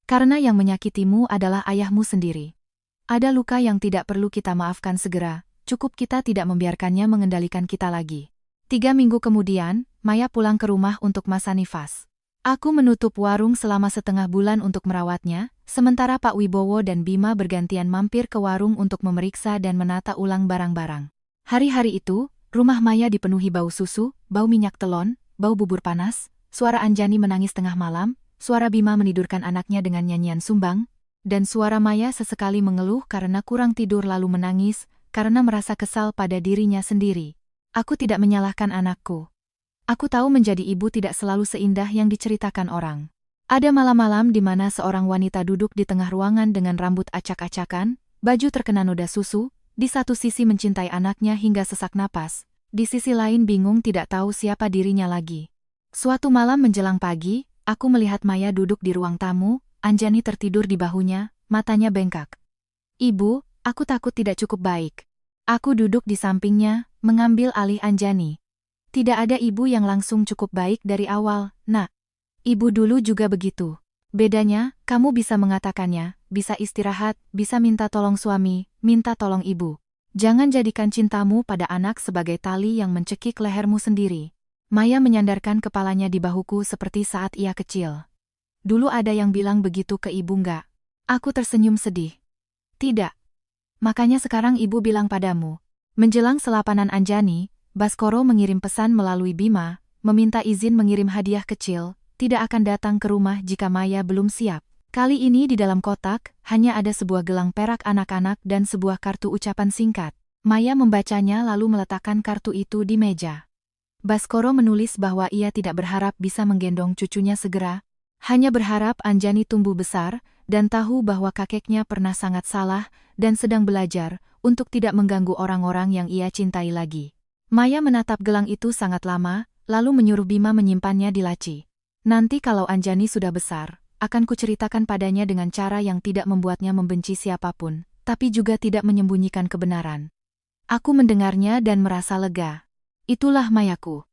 Karena yang menyakitimu adalah ayahmu sendiri. Ada luka yang tidak perlu kita maafkan segera, cukup kita tidak membiarkannya mengendalikan kita lagi. 3 minggu kemudian, Maya pulang ke rumah untuk masa nifas. Aku menutup warung selama setengah bulan untuk merawatnya, sementara Pak Wibowo dan Bima bergantian mampir ke warung untuk memeriksa dan menata ulang barang-barang. Hari-hari itu, rumah Maya dipenuhi bau susu, bau minyak telon, bau bubur panas, suara Anjani menangis tengah malam, suara Bima menidurkan anaknya dengan nyanyian sumbang, dan suara Maya sesekali mengeluh karena kurang tidur lalu menangis, karena merasa kesal pada dirinya sendiri. Aku tidak menyalahkan anakku. Aku tahu menjadi ibu tidak selalu seindah yang diceritakan orang. Ada malam-malam di mana seorang wanita duduk di tengah ruangan dengan rambut acak-acakan, baju terkena noda susu, di satu sisi mencintai anaknya hingga sesak napas, di sisi lain bingung tidak tahu siapa dirinya lagi. Suatu malam menjelang pagi, aku melihat Maya duduk di ruang tamu, Anjani tertidur di bahunya, matanya bengkak. Ibu, aku takut tidak cukup baik. Aku duduk di sampingnya, mengambil alih Anjani. Tidak ada ibu yang langsung cukup baik dari awal, nak. Ibu dulu juga begitu. Bedanya, kamu bisa mengatakannya, bisa istirahat, bisa minta tolong suami, minta tolong ibu. Jangan jadikan cintamu pada anak sebagai tali yang mencekik lehermu sendiri. Maya menyandarkan kepalanya di bahuku seperti saat ia kecil. Dulu ada yang bilang begitu ke ibu enggak? Aku tersenyum sedih. Tidak. Makanya sekarang ibu bilang padamu. Menjelang selapanan Anjani, Baskoro mengirim pesan melalui Bima, meminta izin mengirim hadiah kecil, tidak akan datang ke rumah jika Maya belum siap. Kali ini di dalam kotak, hanya ada sebuah gelang perak anak-anak dan sebuah kartu ucapan singkat. Maya membacanya lalu meletakkan kartu itu di meja. Baskoro menulis bahwa ia tidak berharap bisa menggendong cucunya segera, hanya berharap Anjani tumbuh besar, dan tahu bahwa kakeknya pernah sangat salah, dan sedang belajar, untuk tidak mengganggu orang-orang yang ia cintai lagi. Maya menatap gelang itu sangat lama, lalu menyuruh Bima menyimpannya di laci. Nanti kalau Anjani sudah besar, akan kuceritakan padanya dengan cara yang tidak membuatnya membenci siapapun, tapi juga tidak menyembunyikan kebenaran. Aku mendengarnya dan merasa lega. Itulah Mayaku.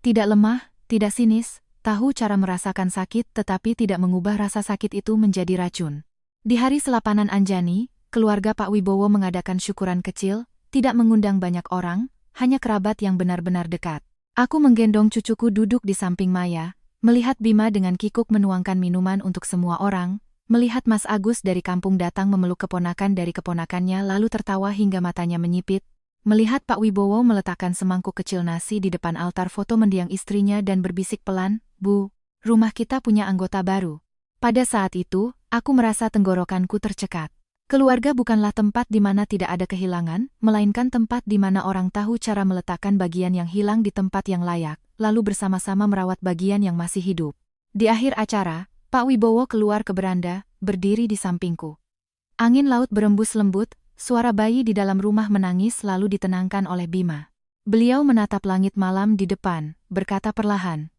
Tidak lemah, tidak sinis, tahu cara merasakan sakit tetapi tidak mengubah rasa sakit itu menjadi racun. Di hari selapanan Anjani, keluarga Pak Wibowo mengadakan syukuran kecil, tidak mengundang banyak orang, hanya kerabat yang benar-benar dekat. Aku menggendong cucuku duduk di samping Maya, melihat Bima dengan kikuk menuangkan minuman untuk semua orang, melihat Mas Agus dari kampung datang memeluk keponakan dari keponakannya lalu tertawa hingga matanya menyipit, melihat Pak Wibowo meletakkan semangkuk kecil nasi di depan altar foto mendiang istrinya dan berbisik pelan, Bu, rumah kita punya anggota baru. Pada saat itu, aku merasa tenggorokanku tercekat. Keluarga bukanlah tempat di mana tidak ada kehilangan, melainkan tempat di mana orang tahu cara meletakkan bagian yang hilang di tempat yang layak, lalu bersama-sama merawat bagian yang masih hidup. Di akhir acara, Pak Wibowo keluar ke beranda, berdiri di sampingku. Angin laut berembus lembut, suara bayi di dalam rumah menangis lalu ditenangkan oleh Bima. Beliau menatap langit malam di depan, berkata perlahan,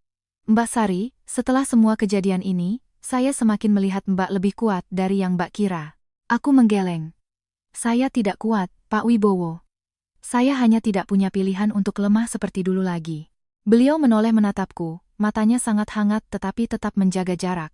Mbak Sari, setelah semua kejadian ini, saya semakin melihat Mbak lebih kuat dari yang Mbak kira. Aku menggeleng. Saya tidak kuat, Pak Wibowo. Saya hanya tidak punya pilihan untuk lemah seperti dulu lagi. Beliau menoleh menatapku, matanya sangat hangat tetapi tetap menjaga jarak.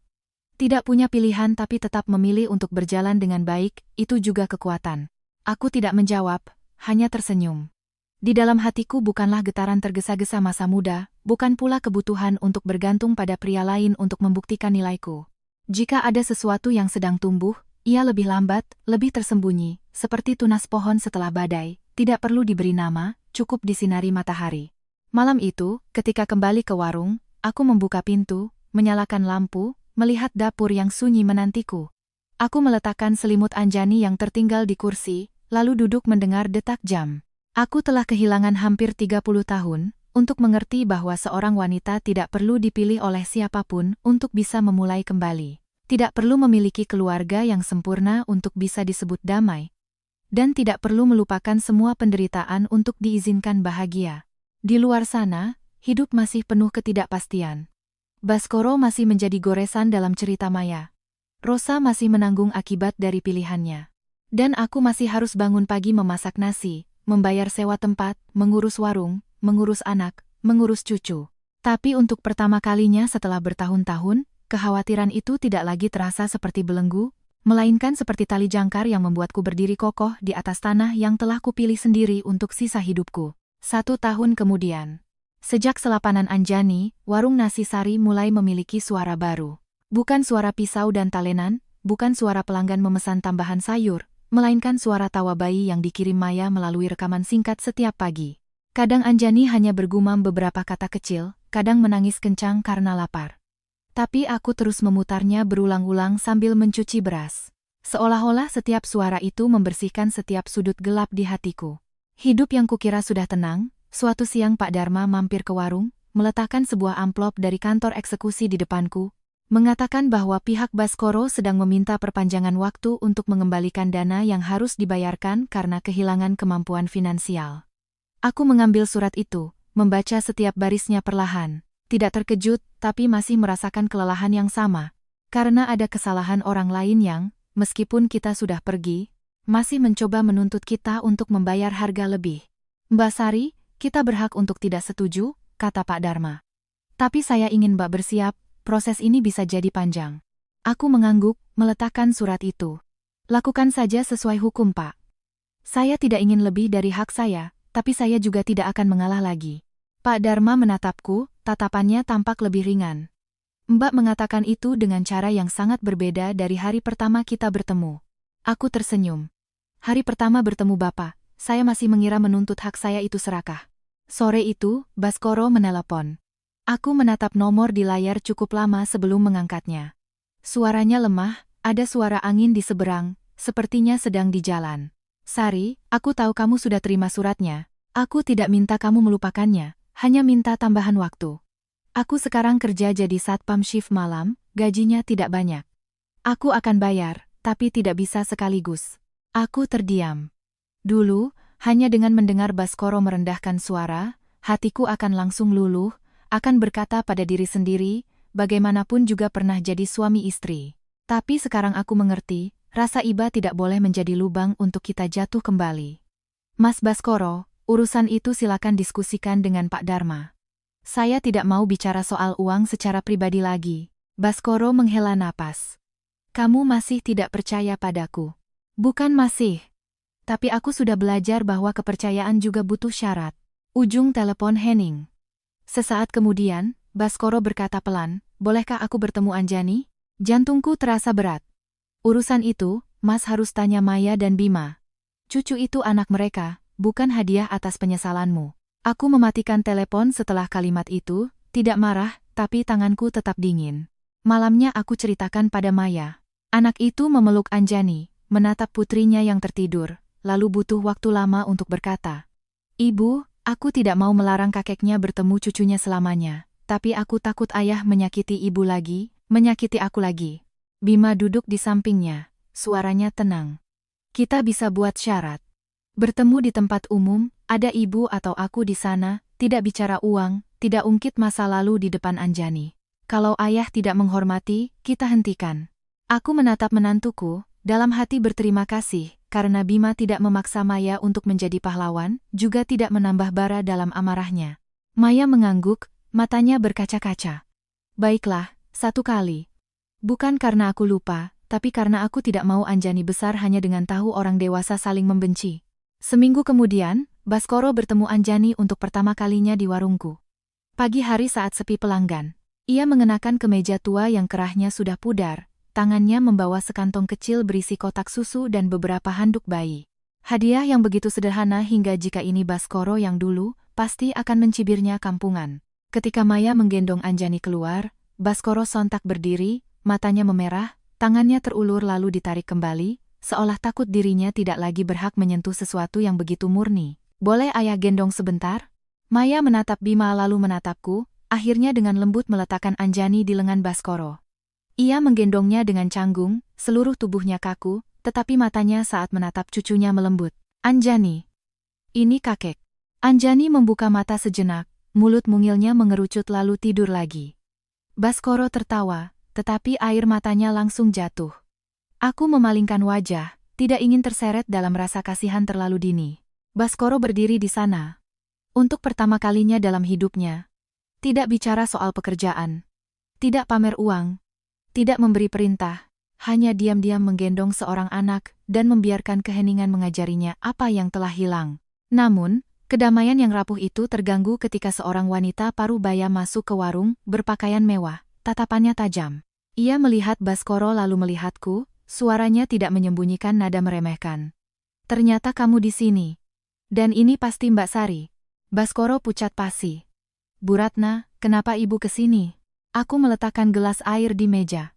Tidak punya pilihan tapi tetap memilih untuk berjalan dengan baik, itu juga kekuatan. Aku tidak menjawab, hanya tersenyum. Di dalam hatiku bukanlah getaran tergesa-gesa masa muda, bukan pula kebutuhan untuk bergantung pada pria lain untuk membuktikan nilaiku. Jika ada sesuatu yang sedang tumbuh, ia lebih lambat, lebih tersembunyi, seperti tunas pohon setelah badai, tidak perlu diberi nama, cukup disinari matahari. Malam itu, ketika kembali ke warung, aku membuka pintu, menyalakan lampu, melihat dapur yang sunyi menantiku. Aku meletakkan selimut Anjani yang tertinggal di kursi, lalu duduk mendengar detak jam. Aku telah kehilangan hampir 30 tahun, untuk mengerti bahwa seorang wanita tidak perlu dipilih oleh siapapun untuk bisa memulai kembali. Tidak perlu memiliki keluarga yang sempurna untuk bisa disebut damai. Dan tidak perlu melupakan semua penderitaan untuk diizinkan bahagia. Di luar sana, hidup masih penuh ketidakpastian. Baskoro masih menjadi goresan dalam cerita Maya. Rosa masih menanggung akibat dari pilihannya. Dan aku masih harus bangun pagi memasak nasi, membayar sewa tempat, mengurus warung, mengurus anak, mengurus cucu. Tapi untuk pertama kalinya setelah bertahun-tahun, kekhawatiran itu tidak lagi terasa seperti belenggu, melainkan seperti tali jangkar yang membuatku berdiri kokoh di atas tanah yang telah kupilih sendiri untuk sisa hidupku. 1 tahun kemudian. Sejak selapanan Anjani, warung nasi Sari mulai memiliki suara baru. Bukan suara pisau dan talenan, bukan suara pelanggan memesan tambahan sayur, melainkan suara tawa bayi yang dikirim Maya melalui rekaman singkat setiap pagi. Kadang Anjani hanya bergumam beberapa kata kecil, kadang menangis kencang karena lapar. Tapi aku terus memutarnya berulang-ulang sambil mencuci beras. Seolah-olah setiap suara itu membersihkan setiap sudut gelap di hatiku. Hidup yang kukira sudah tenang. Suatu siang Pak Dharma mampir ke warung, meletakkan sebuah amplop dari kantor eksekusi di depanku, mengatakan bahwa pihak Baskoro sedang meminta perpanjangan waktu untuk mengembalikan dana yang harus dibayarkan karena kehilangan kemampuan finansial. Aku mengambil surat itu, membaca setiap barisnya perlahan, tidak terkejut tapi masih merasakan kelelahan yang sama, karena ada kesalahan orang lain yang, meskipun kita sudah pergi, masih mencoba menuntut kita untuk membayar harga lebih. Mbak Sari, kita berhak untuk tidak setuju, kata Pak Dharma. Tapi saya ingin Mbak bersiap, proses ini bisa jadi panjang. Aku mengangguk, meletakkan surat itu. Lakukan saja sesuai hukum, Pak. Saya tidak ingin lebih dari hak saya, tapi saya juga tidak akan mengalah lagi. Pak Dharma menatapku, tatapannya tampak lebih ringan. Mbak mengatakan itu dengan cara yang sangat berbeda dari hari pertama kita bertemu. Aku tersenyum. Hari pertama bertemu Bapak, saya masih mengira menuntut hak saya itu serakah. Sore itu, Baskoro menelepon. Aku menatap nomor di layar cukup lama sebelum mengangkatnya. Suaranya lemah, ada suara angin di seberang, sepertinya sedang di jalan. Sari, aku tahu kamu sudah terima suratnya. Aku tidak minta kamu melupakannya, hanya minta tambahan waktu. Aku sekarang kerja jadi satpam shift malam, gajinya tidak banyak. Aku akan bayar, tapi tidak bisa sekaligus. Aku terdiam. Dulu, hanya dengan mendengar Baskoro merendahkan suara, hatiku akan langsung luluh, akan berkata pada diri sendiri, bagaimanapun juga pernah jadi suami istri. Tapi sekarang aku mengerti, rasa iba tidak boleh menjadi lubang untuk kita jatuh kembali. Mas Baskoro, urusan itu silakan diskusikan dengan Pak Dharma. Saya tidak mau bicara soal uang secara pribadi lagi. Baskoro menghela napas. Kamu masih tidak percaya padaku. Bukan masih. Tapi aku sudah belajar bahwa kepercayaan juga butuh syarat. Ujung telepon hening. Sesaat kemudian, Baskoro berkata pelan, bolehkah aku bertemu Anjani? Jantungku terasa berat. Urusan itu, Mas harus tanya Maya dan Bima. Cucu itu anak mereka, bukan hadiah atas penyesalanmu. Aku mematikan telepon setelah kalimat itu, tidak marah, tapi tanganku tetap dingin. Malamnya aku ceritakan pada Maya. Anak itu memeluk Anjani, menatap putrinya yang tertidur. Lalu butuh waktu lama untuk berkata, Ibu, aku tidak mau melarang kakeknya bertemu cucunya selamanya, tapi aku takut ayah menyakiti ibu lagi, menyakiti aku lagi. Bima duduk di sampingnya, suaranya tenang. Kita bisa buat syarat. Bertemu di tempat umum, ada ibu atau aku di sana, tidak bicara uang, tidak ungkit masa lalu di depan Anjani. Kalau ayah tidak menghormati, kita hentikan. Aku menatap menantuku, dalam hati berterima kasih, karena Bima tidak memaksa Maya untuk menjadi pahlawan, juga tidak menambah bara dalam amarahnya. Maya mengangguk, matanya berkaca-kaca. Baiklah, satu kali. Bukan karena aku lupa, tapi karena aku tidak mau Anjani besar hanya dengan tahu orang dewasa saling membenci. Seminggu kemudian, Baskoro bertemu Anjani untuk pertama kalinya di warungku. Pagi hari saat sepi pelanggan. Ia mengenakan kemeja tua yang kerahnya sudah pudar, tangannya membawa sekantong kecil berisi kotak susu dan beberapa handuk bayi. Hadiah yang begitu sederhana hingga jika ini Baskoro yang dulu, pasti akan mencibirnya kampungan. Ketika Maya menggendong Anjani keluar, Baskoro sontak berdiri, matanya memerah, tangannya terulur lalu ditarik kembali, seolah takut dirinya tidak lagi berhak menyentuh sesuatu yang begitu murni. Boleh ayah gendong sebentar? Maya menatap Bima lalu menatapku, akhirnya dengan lembut meletakkan Anjani di lengan Baskoro. Ia menggendongnya dengan canggung, seluruh tubuhnya kaku, tetapi matanya saat menatap cucunya melembut. Anjani. Ini kakek. Anjani membuka mata sejenak, mulut mungilnya mengerucut lalu tidur lagi. Baskoro tertawa, tetapi air matanya langsung jatuh. Aku memalingkan wajah, tidak ingin terseret dalam rasa kasihan terlalu dini. Baskoro berdiri di sana. Untuk pertama kalinya dalam hidupnya. Tidak bicara soal pekerjaan. Tidak pamer uang. Tidak memberi perintah. Hanya diam-diam menggendong seorang anak dan membiarkan keheningan mengajarinya apa yang telah hilang. Namun, kedamaian yang rapuh itu terganggu ketika seorang wanita parubaya masuk ke warung, berpakaian mewah, tatapannya tajam. Ia melihat Baskoro lalu melihatku, suaranya tidak menyembunyikan nada meremehkan. Ternyata kamu di sini. Dan ini pasti Mbak Sari. Baskoro pucat pasi. Bu Ratna, kenapa ibu ke sini? Aku meletakkan gelas air di meja.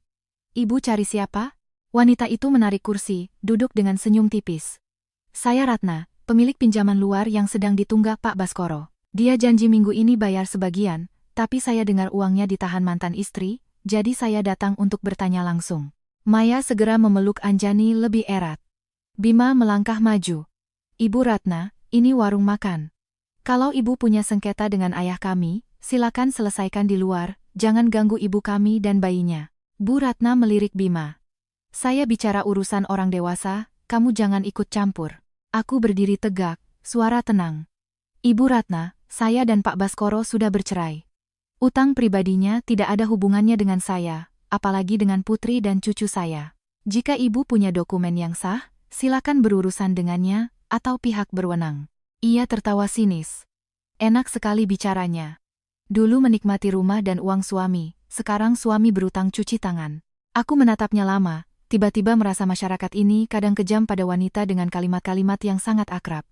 Ibu cari siapa? Wanita itu menarik kursi, duduk dengan senyum tipis. Saya Ratna, pemilik pinjaman luar yang sedang ditunggak Pak Baskoro. Dia janji minggu ini bayar sebagian, tapi saya dengar uangnya ditahan mantan istri, jadi saya datang untuk bertanya langsung. Maya segera memeluk Anjani lebih erat. Bima melangkah maju. Ibu Ratna, ini warung makan. Kalau ibu punya sengketa dengan ayah kami, silakan selesaikan di luar, jangan ganggu ibu kami dan bayinya. Bu Ratna melirik Bima. Saya bicara urusan orang dewasa, kamu jangan ikut campur. Aku berdiri tegak, suara tenang. Ibu Ratna, saya dan Pak Baskoro sudah bercerai. Utang pribadinya tidak ada hubungannya dengan saya, apalagi dengan putri dan cucu saya. Jika ibu punya dokumen yang sah, silakan berurusan dengannya, atau pihak berwenang. Ia tertawa sinis. Enak sekali bicaranya. Dulu menikmati rumah dan uang suami, sekarang suami berutang cuci tangan. Aku menatapnya lama, tiba-tiba merasa masyarakat ini kadang kejam pada wanita dengan kalimat-kalimat yang sangat akrab.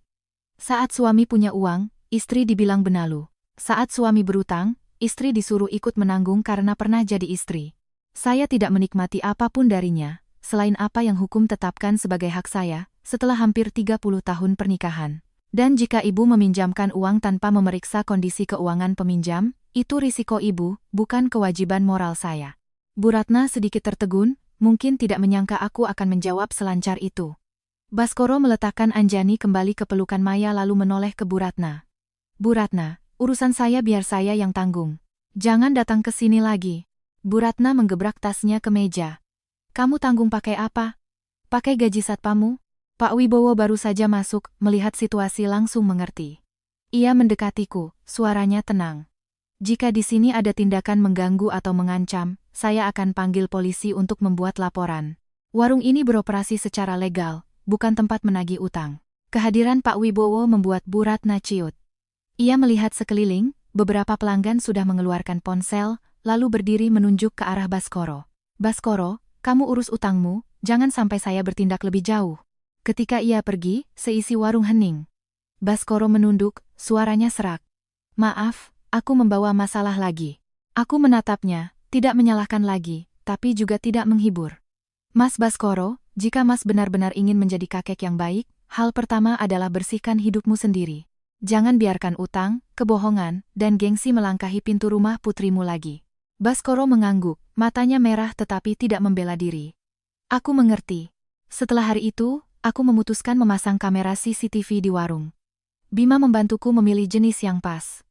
Saat suami punya uang, istri dibilang benalu. Saat suami berutang, istri disuruh ikut menanggung karena pernah jadi istri. Saya tidak menikmati apapun darinya, selain apa yang hukum tetapkan sebagai hak saya, setelah hampir 30 tahun pernikahan. Dan jika ibu meminjamkan uang tanpa memeriksa kondisi keuangan peminjam, itu risiko ibu, bukan kewajiban moral saya. Bu Ratna sedikit tertegun, mungkin tidak menyangka aku akan menjawab selancar itu. Baskoro meletakkan Anjani kembali ke pelukan Maya lalu menoleh ke Bu Ratna. Bu Ratna, urusan saya biar saya yang tanggung. Jangan datang ke sini lagi. Bu Ratna menggebrak tasnya ke meja. Kamu tanggung pakai apa? Pakai gaji satpamu? Pak Wibowo baru saja masuk, melihat situasi langsung mengerti. Ia mendekatiku, suaranya tenang. Jika di sini ada tindakan mengganggu atau mengancam, saya akan panggil polisi untuk membuat laporan. Warung ini beroperasi secara legal, bukan tempat menagih utang. Kehadiran Pak Wibowo membuat Bu Ratna ciut. Ia melihat sekeliling, beberapa pelanggan sudah mengeluarkan ponsel, lalu berdiri menunjuk ke arah Baskoro. Baskoro, kamu urus utangmu, jangan sampai saya bertindak lebih jauh. Ketika ia pergi, seisi warung hening. Baskoro menunduk, suaranya serak. Maaf, aku membawa masalah lagi. Aku menatapnya, tidak menyalahkan lagi, tapi juga tidak menghibur. Mas Baskoro, jika Mas benar-benar ingin menjadi kakek yang baik, hal pertama adalah bersihkan hidupmu sendiri. Jangan biarkan utang, kebohongan, dan gengsi melangkahi pintu rumah putrimu lagi. Baskoro mengangguk, matanya merah tetapi tidak membela diri. Aku mengerti. Setelah hari itu, aku memutuskan memasang kamera CCTV di warung. Bima membantuku memilih jenis yang pas.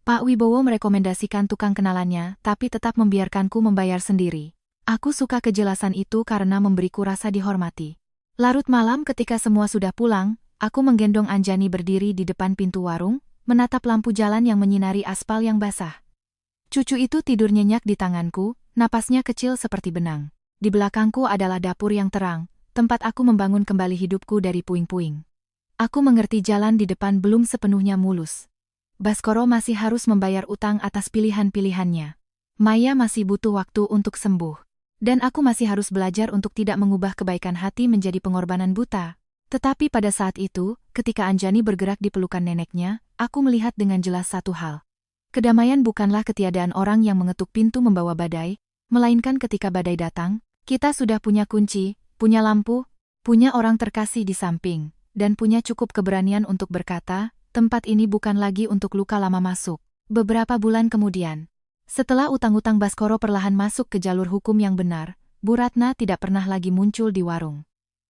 Pak Wibowo merekomendasikan tukang kenalannya, tapi tetap membiarkanku membayar sendiri. Aku suka kejelasan itu karena memberiku rasa dihormati. Larut malam ketika semua sudah pulang, aku menggendong Anjani berdiri di depan pintu warung, menatap lampu jalan yang menyinari aspal yang basah. Cucu itu tidur nyenyak di tanganku, napasnya kecil seperti benang. Di belakangku adalah dapur yang terang, tempat aku membangun kembali hidupku dari puing-puing. Aku mengerti jalan di depan belum sepenuhnya mulus. Baskoro masih harus membayar utang atas pilihan-pilihannya. Maya masih butuh waktu untuk sembuh. Dan aku masih harus belajar untuk tidak mengubah kebaikan hati menjadi pengorbanan buta. Tetapi pada saat itu, ketika Anjani bergerak di pelukan neneknya, aku melihat dengan jelas satu hal. Kedamaian bukanlah ketiadaan orang yang mengetuk pintu membawa badai, melainkan ketika badai datang, kita sudah punya kunci, punya lampu, punya orang terkasih di samping, dan punya cukup keberanian untuk berkata, tempat ini bukan lagi untuk luka lama masuk. Beberapa bulan kemudian, setelah utang-utang Baskoro perlahan masuk ke jalur hukum yang benar, Bu Ratna tidak pernah lagi muncul di warung.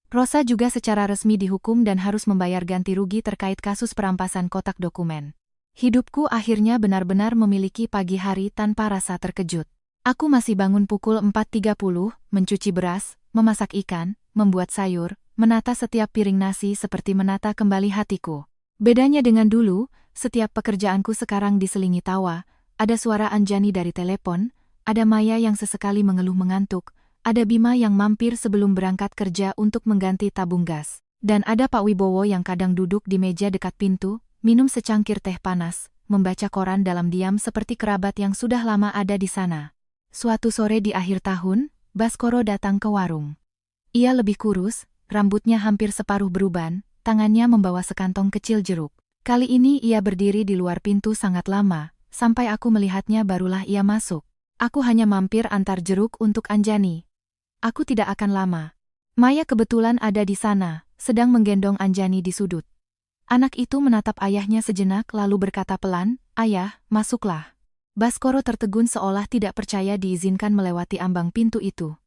Rosa juga secara resmi dihukum dan harus membayar ganti rugi terkait kasus perampasan kotak dokumen. Hidupku akhirnya benar-benar memiliki pagi hari tanpa rasa terkejut. Aku masih bangun pukul 4.30, mencuci beras, memasak ikan, membuat sayur, menata setiap piring nasi seperti menata kembali hatiku. Bedanya dengan dulu, setiap pekerjaanku sekarang diselingi tawa. Ada suara Anjani dari telepon, ada Maya yang sesekali mengeluh mengantuk, ada Bima yang mampir sebelum berangkat kerja untuk mengganti tabung gas, dan ada Pak Wibowo yang kadang duduk di meja dekat pintu, minum secangkir teh panas, membaca koran dalam diam seperti kerabat yang sudah lama ada di sana. Suatu sore di akhir tahun, Baskoro datang ke warung. Ia lebih kurus, rambutnya hampir separuh beruban, tangannya membawa sekantong kecil jeruk. Kali ini ia berdiri di luar pintu sangat lama. Sampai aku melihatnya barulah ia masuk. Aku hanya mampir antar jeruk untuk Anjani. Aku tidak akan lama. Maya kebetulan ada di sana, sedang menggendong Anjani di sudut. Anak itu menatap ayahnya sejenak lalu berkata pelan, "Ayah, masuklah." Baskoro tertegun seolah tidak percaya diizinkan melewati ambang pintu itu.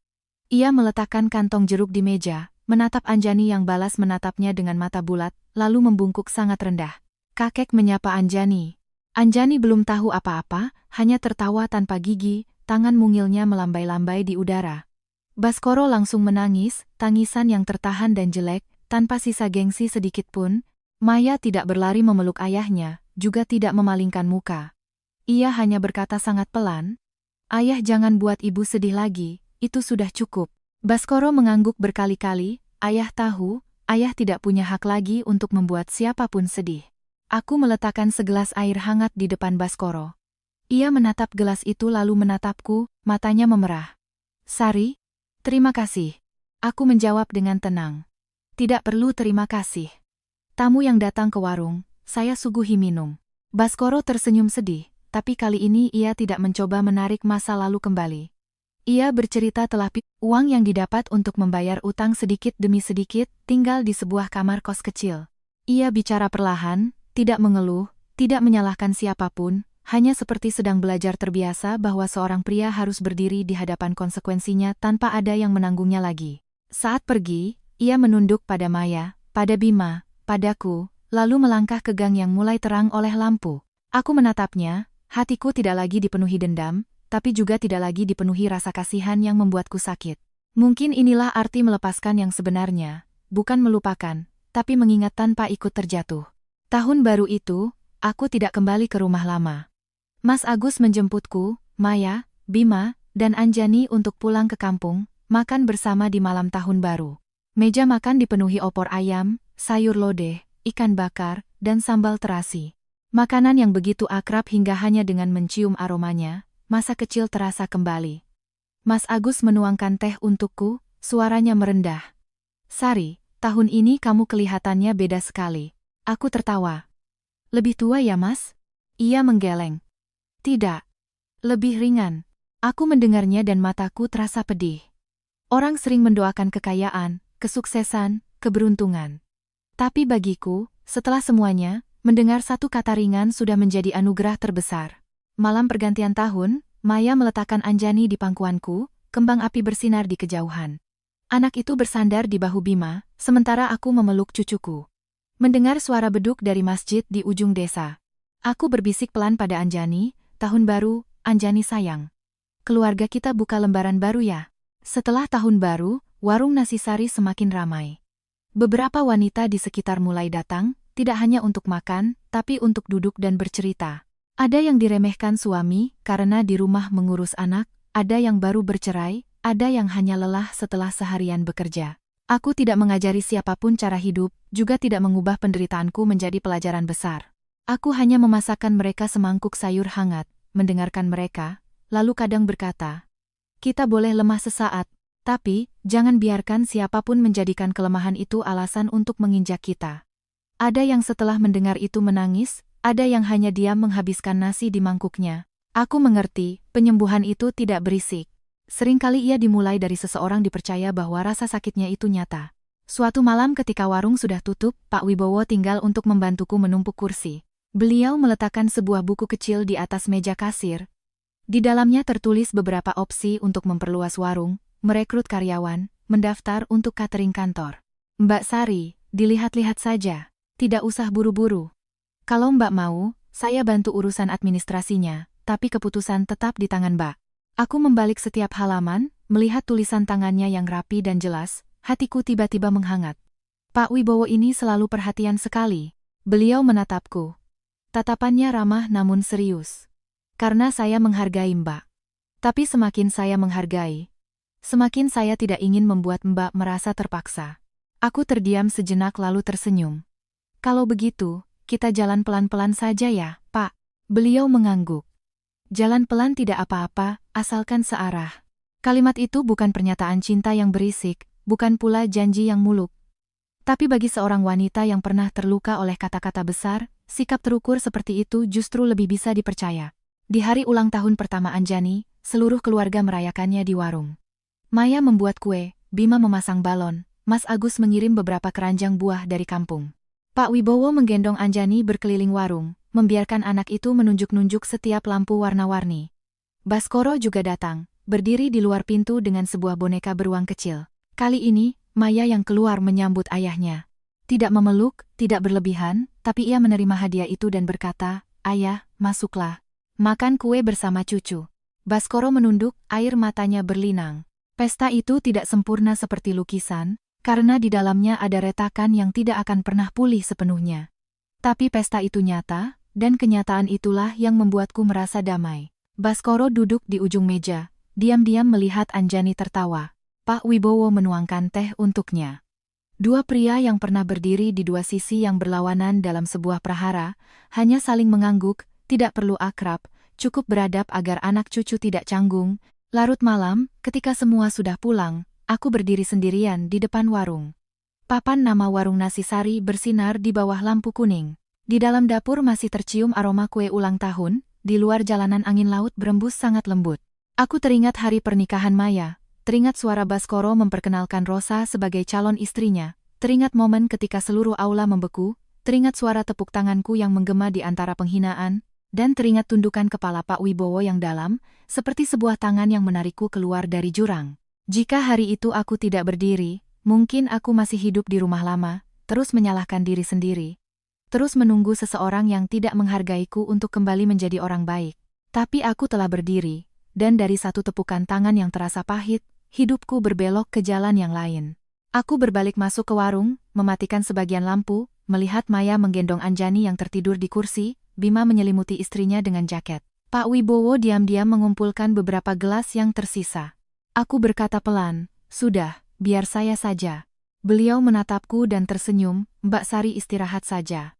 Ia meletakkan kantong jeruk di meja, menatap Anjani yang balas menatapnya dengan mata bulat, lalu membungkuk sangat rendah. Kakek menyapa Anjani. Anjani belum tahu apa-apa, hanya tertawa tanpa gigi, tangan mungilnya melambai-lambai di udara. Baskoro langsung menangis, tangisan yang tertahan dan jelek, tanpa sisa gengsi sedikit pun. Maya tidak berlari memeluk ayahnya, juga tidak memalingkan muka. Ia hanya berkata sangat pelan, "Ayah jangan buat ibu sedih lagi, itu sudah cukup." Baskoro mengangguk berkali-kali, "Ayah tahu, ayah tidak punya hak lagi untuk membuat siapapun sedih." Aku meletakkan segelas air hangat di depan Baskoro. Ia menatap gelas itu lalu menatapku, matanya memerah. "Sari, terima kasih." Aku menjawab dengan tenang. "Tidak perlu terima kasih. Tamu yang datang ke warung, saya suguhi minum." Baskoro tersenyum sedih, tapi kali ini ia tidak mencoba menarik masa lalu kembali. Ia bercerita telah uang yang didapat untuk membayar utang sedikit demi sedikit, tinggal di sebuah kamar kos kecil. Ia bicara perlahan, tidak mengeluh, tidak menyalahkan siapapun, hanya seperti sedang belajar terbiasa bahwa seorang pria harus berdiri di hadapan konsekuensinya tanpa ada yang menanggungnya lagi. Saat pergi, ia menunduk pada Maya, pada Bima, padaku, lalu melangkah ke gang yang mulai terang oleh lampu. Aku menatapnya, hatiku tidak lagi dipenuhi dendam, tapi juga tidak lagi dipenuhi rasa kasihan yang membuatku sakit. Mungkin inilah arti melepaskan yang sebenarnya, bukan melupakan, tapi mengingat tanpa ikut terjatuh. Tahun baru itu, aku tidak kembali ke rumah lama. Mas Agus menjemputku, Maya, Bima, dan Anjani untuk pulang ke kampung, makan bersama di malam tahun baru. Meja makan dipenuhi opor ayam, sayur lodeh, ikan bakar, dan sambal terasi. Makanan yang begitu akrab hingga hanya dengan mencium aromanya, masa kecil terasa kembali. Mas Agus menuangkan teh untukku, suaranya merendah. "Sari, tahun ini kamu kelihatannya beda sekali." Aku tertawa. "Lebih tua ya, Mas?" Ia menggeleng. "Tidak. Lebih ringan." Aku mendengarnya dan mataku terasa pedih. Orang sering mendoakan kekayaan, kesuksesan, keberuntungan. Tapi bagiku, setelah semuanya, mendengar satu kata ringan sudah menjadi anugerah terbesar. Malam pergantian tahun, Maya meletakkan Anjani di pangkuanku, kembang api bersinar di kejauhan. Anak itu bersandar di bahu Bima, sementara aku memeluk cucuku. Mendengar suara beduk dari masjid di ujung desa. Aku berbisik pelan pada Anjani, "Tahun baru, Anjani sayang. Keluarga kita buka lembaran baru ya." Setelah tahun baru, warung nasi Sari semakin ramai. Beberapa wanita di sekitar mulai datang, tidak hanya untuk makan, tapi untuk duduk dan bercerita. Ada yang diremehkan suami karena di rumah mengurus anak, ada yang baru bercerai, ada yang hanya lelah setelah seharian bekerja. Aku tidak mengajari siapapun cara hidup, juga tidak mengubah penderitaanku menjadi pelajaran besar. Aku hanya memasakkan mereka semangkuk sayur hangat, mendengarkan mereka, lalu kadang berkata, "Kita boleh lemah sesaat, tapi jangan biarkan siapapun menjadikan kelemahan itu alasan untuk menginjak kita." Ada yang setelah mendengar itu menangis, ada yang hanya diam menghabiskan nasi di mangkuknya. Aku mengerti, penyembuhan itu tidak berisik. Seringkali ia dimulai dari seseorang dipercaya bahwa rasa sakitnya itu nyata. Suatu malam ketika warung sudah tutup, Pak Wibowo tinggal untuk membantuku menumpuk kursi. Beliau meletakkan sebuah buku kecil di atas meja kasir. Di dalamnya tertulis beberapa opsi untuk memperluas warung, merekrut karyawan, mendaftar untuk catering kantor. "Mbak Sari, dilihat-lihat saja. Tidak usah buru-buru. Kalau Mbak mau, saya bantu urusan administrasinya, tapi keputusan tetap di tangan Mbak." Aku membalik setiap halaman, melihat tulisan tangannya yang rapi dan jelas, hatiku tiba-tiba menghangat. Pak Wibowo ini selalu perhatian sekali. Beliau menatapku. Tatapannya ramah namun serius. Karena saya menghargai Mbak. Tapi semakin saya menghargai, semakin saya tidak ingin membuat Mbak merasa terpaksa. Aku terdiam sejenak lalu tersenyum. "Kalau begitu, kita jalan pelan-pelan saja ya, Pak." Beliau mengangguk. "Jalan pelan tidak apa-apa, asalkan searah." Kalimat itu bukan pernyataan cinta yang berisik, bukan pula janji yang muluk. Tapi bagi seorang wanita yang pernah terluka oleh kata-kata besar, sikap terukur seperti itu justru lebih bisa dipercaya. Di hari ulang tahun pertama Anjani, seluruh keluarga merayakannya di warung. Maya membuat kue, Bima memasang balon, Mas Agus mengirim beberapa keranjang buah dari kampung. Pak Wibowo menggendong Anjani berkeliling warung, membiarkan anak itu menunjuk-nunjuk setiap lampu warna-warni. Baskoro juga datang, berdiri di luar pintu dengan sebuah boneka beruang kecil. Kali ini, Maya yang keluar menyambut ayahnya. Tidak memeluk, tidak berlebihan, tapi ia menerima hadiah itu dan berkata, "Ayah, masuklah. Makan kue bersama cucu." Baskoro menunduk, air matanya berlinang. Pesta itu tidak sempurna seperti lukisan, karena di dalamnya ada retakan yang tidak akan pernah pulih sepenuhnya. Tapi pesta itu nyata, dan kenyataan itulah yang membuatku merasa damai. Baskoro duduk di ujung meja, diam-diam melihat Anjani tertawa. Pak Wibowo menuangkan teh untuknya. Dua pria yang pernah berdiri di dua sisi yang berlawanan dalam sebuah prahara, hanya saling mengangguk, tidak perlu akrab, cukup beradab agar anak cucu tidak canggung. Larut malam, ketika semua sudah pulang, aku berdiri sendirian di depan warung. Papan nama warung Nasi Sari bersinar di bawah lampu kuning. Di dalam dapur masih tercium aroma kue ulang tahun, di luar jalanan angin laut berembus sangat lembut. Aku teringat hari pernikahan Maya, teringat suara Baskoro memperkenalkan Rosa sebagai calon istrinya, teringat momen ketika seluruh aula membeku, teringat suara tepuk tanganku yang menggema di antara penghinaan, dan teringat tundukan kepala Pak Wibowo yang dalam, seperti sebuah tangan yang menarikku keluar dari jurang. Jika hari itu aku tidak berdiri, mungkin aku masih hidup di rumah lama, terus menyalahkan diri sendiri. Terus menunggu seseorang yang tidak menghargaiku untuk kembali menjadi orang baik. Tapi aku telah berdiri, dan dari satu tepukan tangan yang terasa pahit, hidupku berbelok ke jalan yang lain. Aku berbalik masuk ke warung, mematikan sebagian lampu, melihat Maya menggendong Anjani yang tertidur di kursi, Bima menyelimuti istrinya dengan jaket. Pak Wibowo diam-diam mengumpulkan beberapa gelas yang tersisa. Aku berkata pelan, "Sudah, biar saya saja." Beliau menatapku dan tersenyum, "Mbak Sari istirahat saja.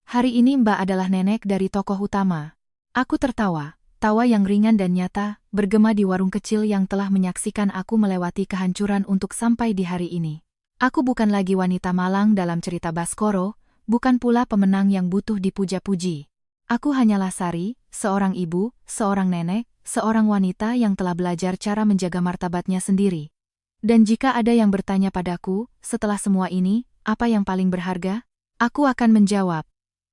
Hari ini Mbak adalah nenek dari tokoh utama." Aku tertawa, tawa yang ringan dan nyata, bergema di warung kecil yang telah menyaksikan aku melewati kehancuran untuk sampai di hari ini. Aku bukan lagi wanita malang dalam cerita Baskoro, bukan pula pemenang yang butuh dipuja-puji. Aku hanyalah Sari, seorang ibu, seorang nenek, seorang wanita yang telah belajar cara menjaga martabatnya sendiri. Dan jika ada yang bertanya padaku, setelah semua ini, apa yang paling berharga? Aku akan menjawab,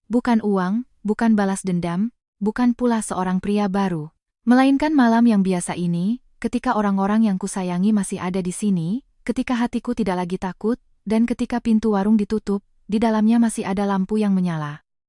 bukan uang, bukan balas dendam, bukan pula seorang pria baru. Melainkan malam yang biasa ini, ketika orang-orang yang kusayangi masih ada di sini, ketika hatiku tidak lagi takut, dan ketika pintu warung ditutup, di dalamnya masih ada lampu yang menyala.